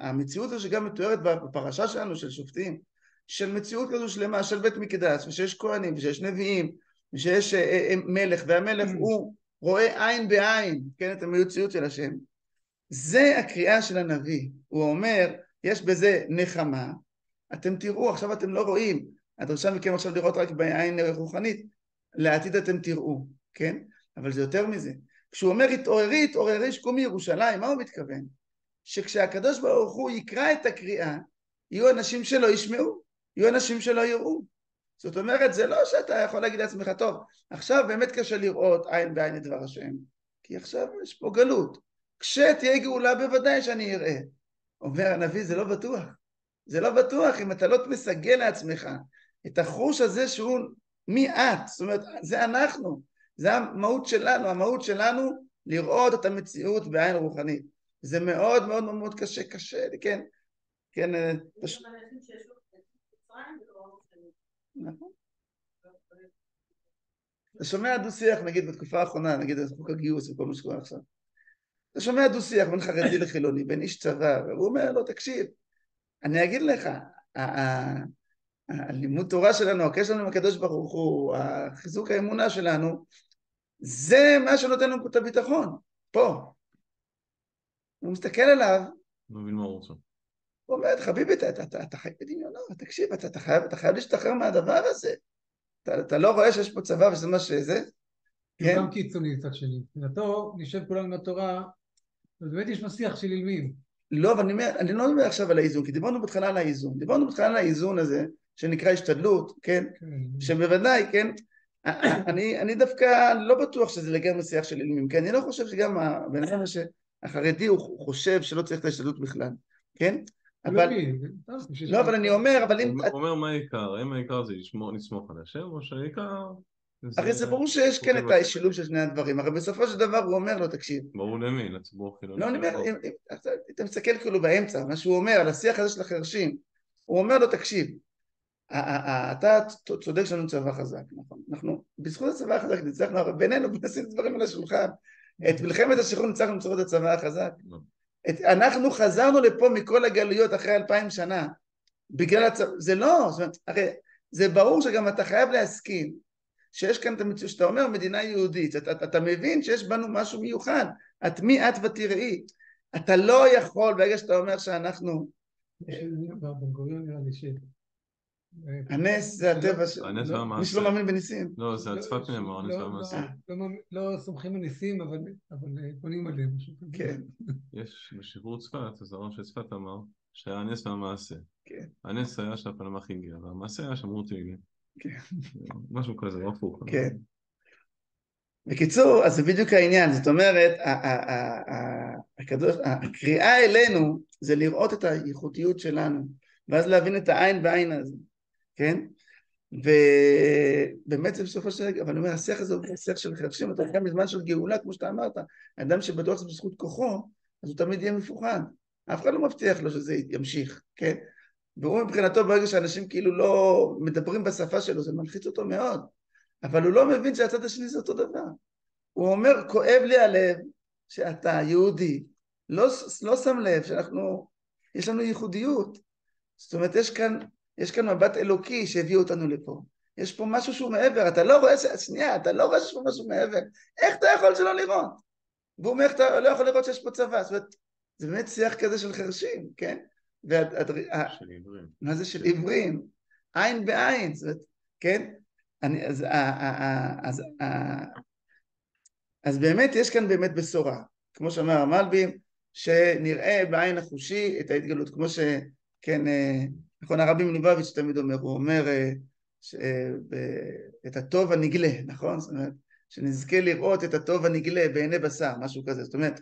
המציאות הזו שגם מתוארת בפרשה שלנו של שופטים, של מציאות כזו שלמה, של בית מקדש, ושיש כהנים, ושיש נביאים, ושיש מלך, והמלך הוא רואה עין בעין, כן, את המציאות של השם. זה הקריאה של הנביא. הוא אומר, יש בזה נחמה, אתם תראו, עכשיו אתם לא רואים, הדרשה מכם עכשיו לראות רק בעין רוחנית, לעתיד אתם תראו, כן? אבל זה יותר מזה. כשהוא אומר התעוררי, התעוררי שקומי ירושלים, מה הוא מתכוון? שכשהקדוש ברוך הוא יקרא את הקריאה, יהיו אנשים שלא ישמעו, יהיו אנשים שלא יראו. זאת אומרת, זה לא שאתה יכול להגיד לעצמך, טוב, עכשיו באמת קשה לראות עין בעין את דבר השם, כי עכשיו יש פה גלות. כשתהיה גאולה בוודאי שאני אראה. אומר הנביא, זה לא בטוח. זה לא בטוח אם אתה לא מסגל לעצמך את החוש הזה שהוא מי את. זאת אומרת, זה אנחנו. זה המהות שלנו. המהות שלנו לראות את המציאות בעין רוחנית. זה מאוד מאוד מאוד קשה, כן? כן. נכון. אתה שומע דו שיח, נגיד בתקופה האחרונה, נגיד חוק הגיוס וכל מה שקורה עכשיו. אתה שומע דו שיח בין חרדי לחילוני, בין איש צבא, והוא אומר לו, תקשיב, אני אגיד לך, הלימוד תורה שלנו, הקשר שלנו עם הקדוש ברוך הוא, החיזוק האמונה שלנו, זה מה שנותן לנו את הביטחון, פה. הוא מסתכל עליו, הוא מבין מה הוא רוצה. הוא אומר, חביבי, אתה חי בדמיונו, תקשיב, אתה חייב להשתחרר מהדבר הזה. אתה לא רואה שיש פה צבא וזה מה שזה? הוא גם קיצוני קצת שני. מבחינתו, נשב כולנו מהתורה, ובאמת יש משיח של אילמים. לא, אבל אני לא מדבר עכשיו על האיזון, כי דיברנו בהתחלה על האיזון. דיברנו בהתחלה על האיזון הזה, שנקרא השתדלות, כן? שבוודאי, כן? אני דווקא לא בטוח שזה לגמרי משיח של אילמים, כי אני לא חושב שגם הבן אדם החרדי הוא חושב שלא צריך את ההשתדלות בכלל, כן? לא, אבל אני אומר, אבל אם... הוא אומר מה העיקר? האם העיקר זה לסמוך על השם, או שהעיקר... הרי זה ברור שיש כן את השילוב של שני הדברים, הרי בסופו של דבר הוא אומר לו, תקשיב. ברור למי? לציבור חילוני. לא, אני אומר, אתה מסתכל כאילו באמצע, מה שהוא אומר, על השיח הזה של החרשים, הוא אומר לו, תקשיב, אתה צודק שלנו צבא חזק, נכון? אנחנו, בזכות הצבא החזק, נצטרכנו, הרי בינינו, נשים דברים על השולחן, את מלחמת השחרור נצטרכנו לצורך את הצבא החזק. אנחנו חזרנו לפה מכל הגלויות אחרי 2000 שנה, בגלל הצבא, זה לא, זאת אומרת, הרי זה ברור שגם אתה חייב להסכים, שיש כאן את המציאות, שאתה אומר מדינה יהודית, אתה מבין שיש בנו משהו מיוחד, את מי את ותראי, אתה לא יכול, ברגע שאתה אומר שאנחנו... הנס זה הטבע של... מי שלא מאמין בניסים. לא, זה הצפת נאמר, הנס והמעשה. לא סומכים על ניסים, אבל פונים עליהם. כן. יש בשחרור צפת, אז הרב של צפת אמר, שהיה הנס והמעשה. הנס היה שהפלמ"ח הגיע, והמעשה היה שמרו תהילים. משהו כזה, לא הפוך. כן. בקיצור, אז זה בדיוק העניין, זאת אומרת, הקריאה אלינו זה לראות את הייחודיות שלנו, ואז להבין את העין בעין הזה, כן? ובאמת זה בסופו של רגע, אבל אני אומר, השיח הזה הוא שיח של חרשים, אתה גם בזמן של גאולה, כמו שאתה אמרת, האדם שבטוח זה בזכות כוחו, אז הוא תמיד יהיה מפוחד, אף אחד לא מבטיח לו שזה ימשיך, כן? והוא מבחינתו ברגע שאנשים כאילו לא מדברים בשפה שלו, זה מלחיץ אותו מאוד. אבל הוא לא מבין שהצד השני זה אותו דבר. הוא אומר, כואב לי הלב שאתה יהודי, לא שם לב יש לנו ייחודיות. זאת אומרת, יש כאן מבט אלוקי שהביא אותנו לפה. יש פה משהו שהוא מעבר, אתה לא רואה אתה לא רואה שיש פה משהו מעבר. איך אתה יכול שלא לראות? והוא אומר, אתה לא יכול לראות שיש פה צבא. זאת אומרת, זה באמת שיח כזה של חרשים, כן? של עיוורים. מה זה של עיוורים? עין בעין, זאת אומרת, כן? אז באמת יש כאן באמת בשורה, כמו שאמר המלבי, שנראה בעין החושי את ההתגלות, כמו שכן, נכון, הרבי מלובביץ' תמיד אומר, הוא אומר את הטוב הנגלה, נכון? זאת אומרת, שנזכה לראות את הטוב הנגלה בעיני בשר, משהו כזה, זאת אומרת,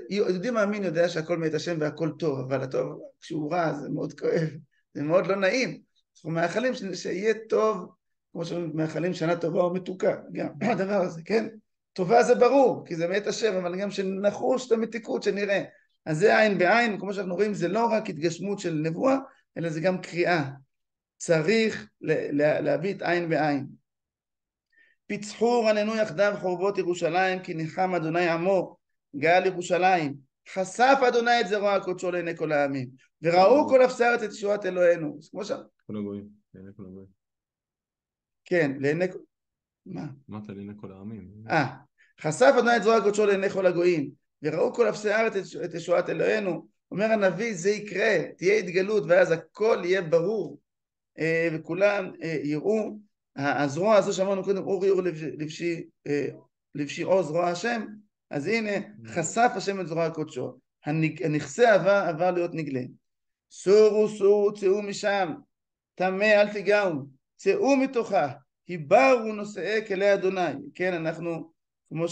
יהודי מאמין יודע שהכל מאת השם והכל טוב, אבל הטוב כשהוא רע זה מאוד כואב, זה מאוד לא נעים, אנחנו מאחלים שיהיה טוב, כמו שמאחלים שנה טובה או מתוקה, גם הדבר הזה, כן? טובה זה ברור, כי זה מאת השם, אבל גם שנחוש את המתיקות שנראה. אז זה עין בעין, כמו שאנחנו רואים, זה לא רק התגשמות של נבואה, אלא זה גם קריאה. צריך להביט עין בעין. פיצחו רננו יחדיו חורבות ירושלים, כי ניחם אדוני עמו, גאל ירושלים. חשף אדוני את זרוע הקודשו לעיני כל העמים, וראו כל אפסרת את ישועת אלוהינו. כמו שם. כל הגויים, לעיני כל הגויים. כן, לעיני... מה? אמרת לעיני כל העמים. חשף אדוני את זרוע הקודשו לעיני כל הגויים, וראו כל אפסי הארץ את ישועת אלוהינו. אומר הנביא, זה יקרה, תהיה התגלות, ואז הכל יהיה ברור, וכולם יראו. הזרוע הזו שאמרנו קודם, אור יאור לבשי עוז זרוע השם, אז הנה, חשף השם את זרוע הקודשו, הנכסה עבר להיות נגלה. סורו, צאו משם, טמא אל תיגעו, צאו מתוכה, היברו נושאי כלי אדוני. כן, אנחנו, כמו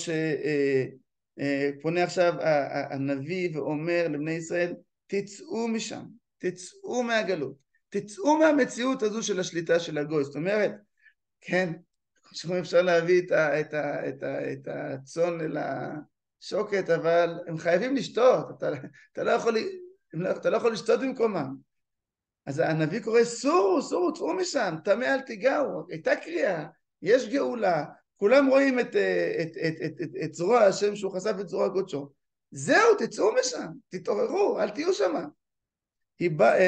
שפונה עכשיו הנביא ואומר לבני ישראל, תצאו משם, תצאו מהגלות, תצאו מהמציאות הזו של השליטה של הגוי. זאת אומרת, כן, עכשיו אפשר להביא את הצאן אל השוקת, אבל הם חייבים לשתות, אתה לא יכול לשתות במקומם. אז הנביא קורא, סורו, צאו משם, טמא אל תיגעו. הייתה קריאה, יש גאולה, כולם רואים את זרוע השם שהוא חשף את זרוע קודשו. זהו, תצאו משם, תתעוררו, אל תהיו שם.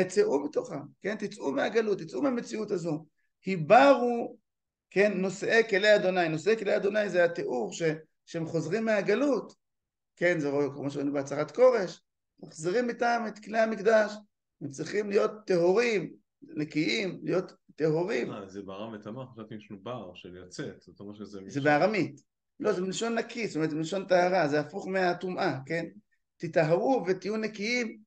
צאו מתוכה, כן, תצאו מהגלות, תצאו מהמציאות הזו. היברו, כן, נושאי כלי אדוני. נושאי כלי אדוני זה התיאור שהם חוזרים מהגלות, כן, זה רואה כמו שאומרים בהצהרת כורש, מחזירים איתם את כלי המקדש, הם צריכים להיות טהורים, נקיים, להיות טהורים. זה בארם ותמר, חשבתי יש לנו בר של יצאת, זאת אומרת שזה... זה בארמית, לא, זה מלשון נקי, זאת אומרת, זה מלשון טהרה, זה הפוך מהטומאה, כן? תטהרו ותהיו נקיים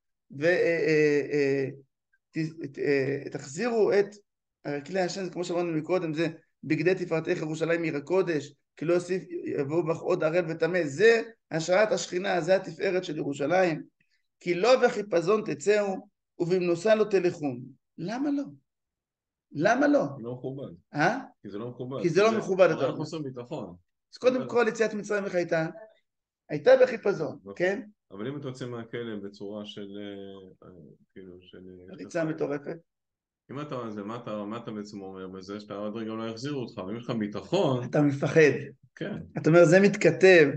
ותחזירו את כלי השם, כמו שאמרנו מקודם, זה בגדי תפארתך ירושלים עיר הקודש, כי לא יוסיף יבואו בך עוד ערל וטמא. זה השראת השכינה, זה התפארת של ירושלים. כי לא בחיפזון תצאו ובמנוסה לא תלכון. למה לא? למה לא? לא מכובד. כי זה לא מכובד. כי זה לא מכובד. זה חוסר ביטחון. אז קודם כל יציאת מצרים איך הייתה? הייתה בחיפזון, כן? אבל אם אתה יוצא מהכלא בצורה של... כאילו של... ריצה מטורפת. אם אתה... מה אתה בעצם אומר בזה? שאתה עוד רגע לא יחזירו אותך, ואם יש לך ביטחון... אתה מפחד. כן. אתה אומר, זה מתכתב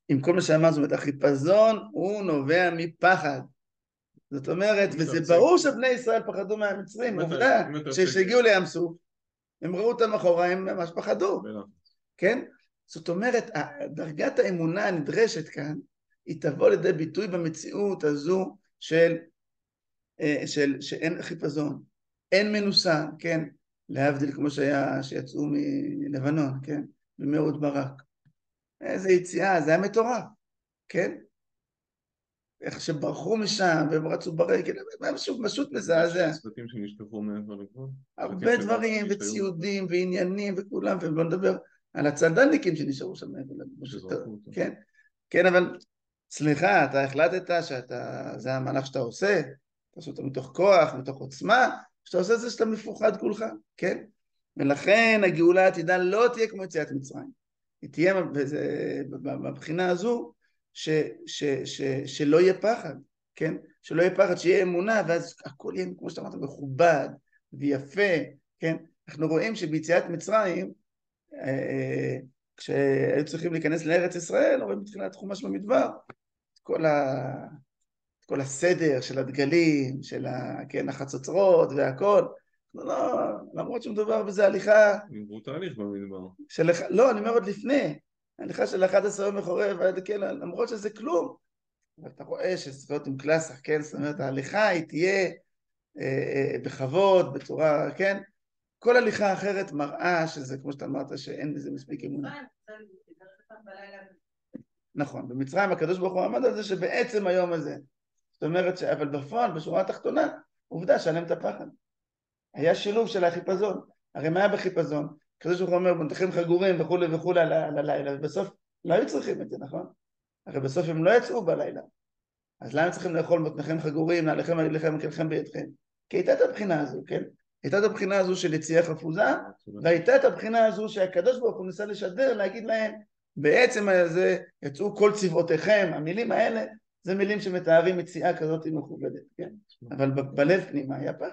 עם כל מה שאמר, זאת אומרת, החיפזון הוא נובע מפחד. זאת אומרת, וזה ברור שבני ישראל פחדו מהמצרים, עובדה שהגיעו לים סוף, הם ראו אותם אחורה, הם ממש פחדו, כן? זאת אומרת, דרגת האמונה הנדרשת כאן, היא תבוא לידי ביטוי במציאות הזו שאין חיפזון, אין מנוסה, כן? להבדיל כמו שיצאו מלבנון, כן? במאהוד ברק. איזה יציאה, זה היה מטורף, כן? איך שברחו משם, והם רצו ברק, משהו פשוט מזעזע. צוותים שנשכחו מעבר לגבול? הרבה דברים, וציודים, ועניינים, וכולם, ולא נדבר על הצלדניקים שנשארו שם מעבר לגבול. כן, כן, אבל סליחה, אתה החלטת שזה המהלך שאתה עושה, אתה עושה אותו מתוך כוח, מתוך עוצמה, שאתה עושה את זה שאתה מפוחד כולך, כן? ולכן הגאולה העתידה לא תהיה כמו יציאת מצרים. היא תהיה בבחינה הזו, שלא יהיה פחד, כן? שלא יהיה פחד, שיהיה אמונה, ואז הכל יהיה, כמו שאתה אמרת, מכובד ויפה, כן? אנחנו רואים שביציאת מצרים, כשהיו צריכים להיכנס לארץ ישראל, רואים בתחילת חומש במדבר, כל כל הסדר של הדגלים, של כן, החצוצרות והכל, לא, למרות שמדובר בזה הליכה... עברו תהליך במדבר. לא, אני אומר עוד לפני, הליכה של 11 יום מחורף, כן, למרות שזה כלום, אתה רואה שזה להיות עם קלאסה, כן, זאת אומרת, ההליכה היא תהיה בכבוד, בצורה, כן, כל הליכה אחרת מראה שזה, כמו שאתה אמרת, שאין בזה מספיק אמונה. נכון, במצרים הקדוש ברוך הוא עמד על זה שבעצם היום הזה, זאת אומרת, אבל בפועל, בשורה התחתונה, עובדה שעליהם את הפחד. היה שילוב של החיפזון. הרי מה היה בחיפזון? הקדוש ברוך הוא אומר, בנתכם חגורים וכולי וכולי על הלילה, ובסוף לא היו צריכים את זה, נכון? הרי בסוף הם לא יצאו בלילה. אז למה צריכים לאכול בנתכם חגורים, נעליכם עליכם וכלכם בידכם? כי הייתה את הבחינה הזו, כן? הייתה את הבחינה הזו של יציאה חפוזה, והייתה את הבחינה הזו שהקדוש ברוך הוא ניסה לשדר, להגיד להם, בעצם הזה יצאו כל צבאותיכם, המילים האלה, זה מילים שמתארים יציאה כזאת מכובדת, כן? אבל בלב פנימה היה פחד.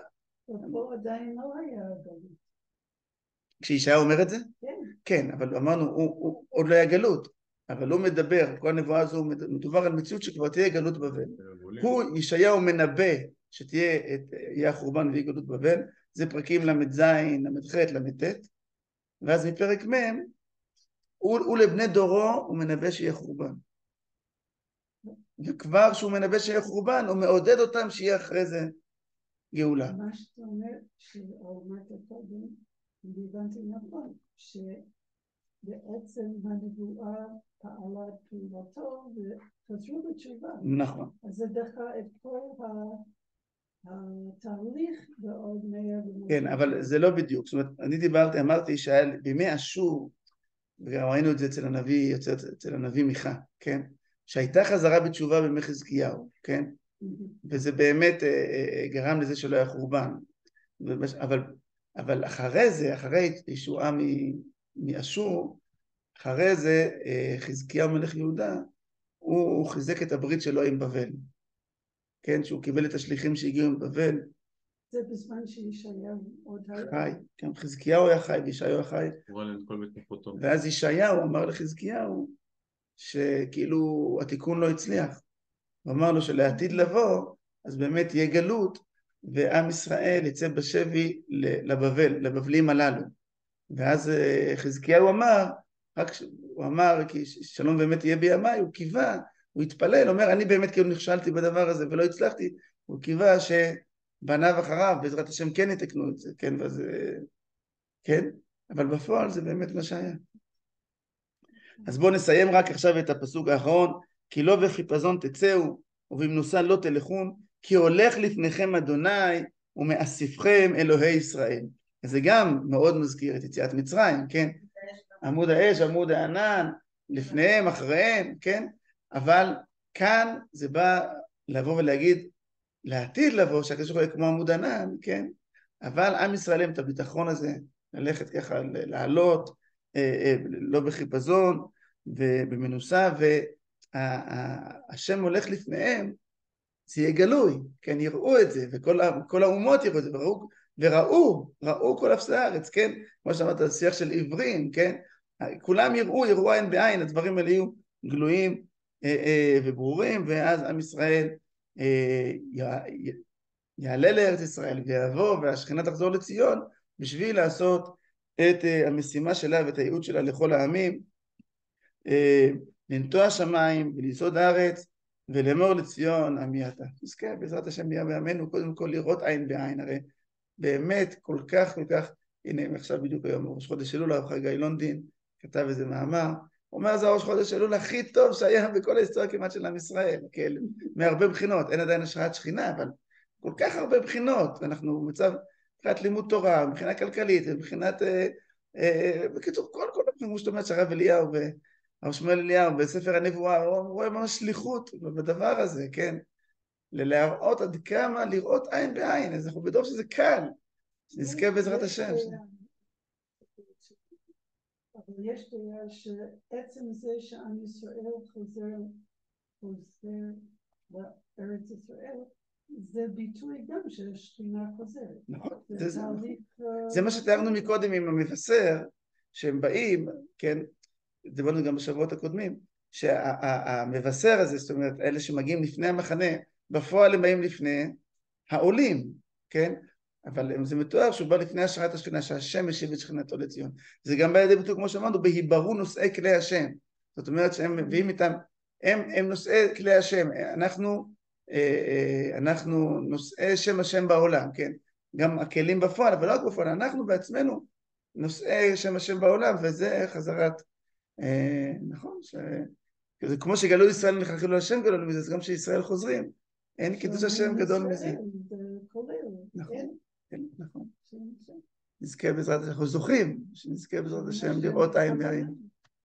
ופה עדיין לא היה גלות. כשישעיה אומר את זה? כן. כן, אבל אמרנו, הוא עוד לא היה גלות, אבל הוא מדבר, כל הנבואה הזו מדובר על מציאות שכבר תהיה גלות בבל. הוא, ישעיהו מנבא שיהיה החורבן ויהיה גלות בבל, זה פרקים למ"ז, למ"ח, למ"ט, ואז מפרק מ' הוא לבני דורו, הוא מנבא שיהיה חורבן. וכבר שהוא מנבא שיהיה חורבן, הוא מעודד אותם שיהיה אחרי זה גאולה. מה שאתה אומר, שאומרת קודם, והבנתי נכון, שבעצם הנבואה פעלה את פעולתו וחזרו בתשובה. נכון. אז זה דחה את כל התהליך ועוד 100 כן, אבל זה לא בדיוק. זאת אומרת, אני אמרתי שהיה בימי אשור, וגם ראינו את זה אצל הנביא מיכה, כן? שהייתה חזרה בתשובה בימי חזקיהו, כן? וזה באמת גרם לזה שלא היה חורבן. אבל אחרי זה, אחרי ישועה מאשור, אחרי זה חזקיהו מלך יהודה, הוא חיזק את הברית שלו עם בבל. כן, שהוא קיבל את השליחים שהגיעו עם בבל. זה בזמן שישעיהו עוד היה. חי, כן, חזקיהו היה חי וישעיהו היה חי. ואז ישעיהו אמר לחזקיהו שכאילו התיקון לא הצליח. הוא אמר לו שלעתיד לבוא, אז באמת יהיה גלות, ועם ישראל יצא בשבי לבבלים הללו. ואז חזקיהו אמר, הוא אמר כי שלום באמת יהיה בימיי, הוא קיווה, הוא התפלל, הוא אומר אני באמת כאילו נכשלתי בדבר הזה ולא הצלחתי, הוא קיווה שבניו אחריו בעזרת השם כן יתקנו את זה, כן, ואז, כן, אבל בפועל זה באמת מה שהיה. אז בואו נסיים רק עכשיו את הפסוק האחרון, כי לא בחיפזון תצאו ובמנוסה לא תלכון, כי הולך לפניכם אדוני ומאספכם אלוהי ישראל. אז זה גם מאוד מזכיר את יציאת מצרים, כן? עמוד האש, עמוד הענן, לפניהם, אחריהם, כן? אבל כאן זה בא לבוא ולהגיד, לעתיד לבוא, שהקדוש ברוך הוא יהיה כמו עמוד ענן, כן? אבל עם ישראל את הביטחון הזה, ללכת ככה, לעלות, לא בחיפזון ובמנוסה, והשם הולך לפניהם, זה יהיה גלוי, כן, יראו את זה, וכל האומות יראו את זה, וראו כל אפסי הארץ, כן, כמו שאמרת, שיח של עברים, כן, כולם יראו עין בעין, הדברים האלה יהיו גלויים וברורים, ואז עם ישראל יעלה לארץ ישראל ויעבור, והשכינה תחזור לציון, בשביל לעשות את המשימה שלה ואת הייעוד שלה לכל העמים, לנטוע שמיים ולסעוד הארץ, ולאמור לציון עמי אתה. נזכה בעזרת השם בימים ימינו קודם כל לראות עין בעין, הרי באמת כל כך, הנה עכשיו בדיוק היום ראש חודש אלול, הרב חגי לונדין כתב איזה מאמר, הוא אומר זה ראש חודש אלול הכי טוב שהיה בכל ההיסטוריה כמעט של עם ישראל, כן, מהרבה בחינות, אין עדיין השראת שכינה, אבל כל כך הרבה בחינות, ואנחנו במצב מבחינת לימוד תורה, מבחינה כלכלית, מבחינת, בקיצור, כל הבחינות שאתה אומר שהרב אליהו הרב שמואל אליהו בספר הנבואה, הוא רואה ממש שליחות בדבר הזה, כן? להראות עד כמה לראות עין בעין, אז אנחנו בדור שזה קל, נזכה בעזרת השם. אבל יש דעה שעצם זה שעם ישראל חוזר לארץ ישראל, זה ביטוי גם שהשכינה חוזרת. נכון, זה מה שתיארנו מקודם עם המבשר, שהם באים, כן, דיברנו גם בשבועות הקודמים, שהמבשר הזה, זאת אומרת, אלה שמגיעים לפני המחנה, בפועל הם באים לפני העולים, כן? אבל זה מתואר שהוא בא לפני השחרת השכינה, שהשם משיב את שכינתו לציון. זה גם בא לידי ביטוי, כמו שאמרנו, בהיברו נושאי כלי השם. זאת אומרת שהם מביאים איתם, הם נושאי כלי השם. אנחנו נושאי שם השם בעולם, כן? גם הכלים בפועל, אבל לא רק בפועל, אנחנו בעצמנו נושאי שם השם בעולם, וזה חזרת, נכון, זה כמו שגלו ישראל נכחילו השם גדול מזה, זה גם שישראל חוזרים, אין קידוש השם גדול מזה. נכון, נכון. נזכה בעזרת השם, אנחנו זוכים, שנזכה בעזרת השם לראות עין בעין.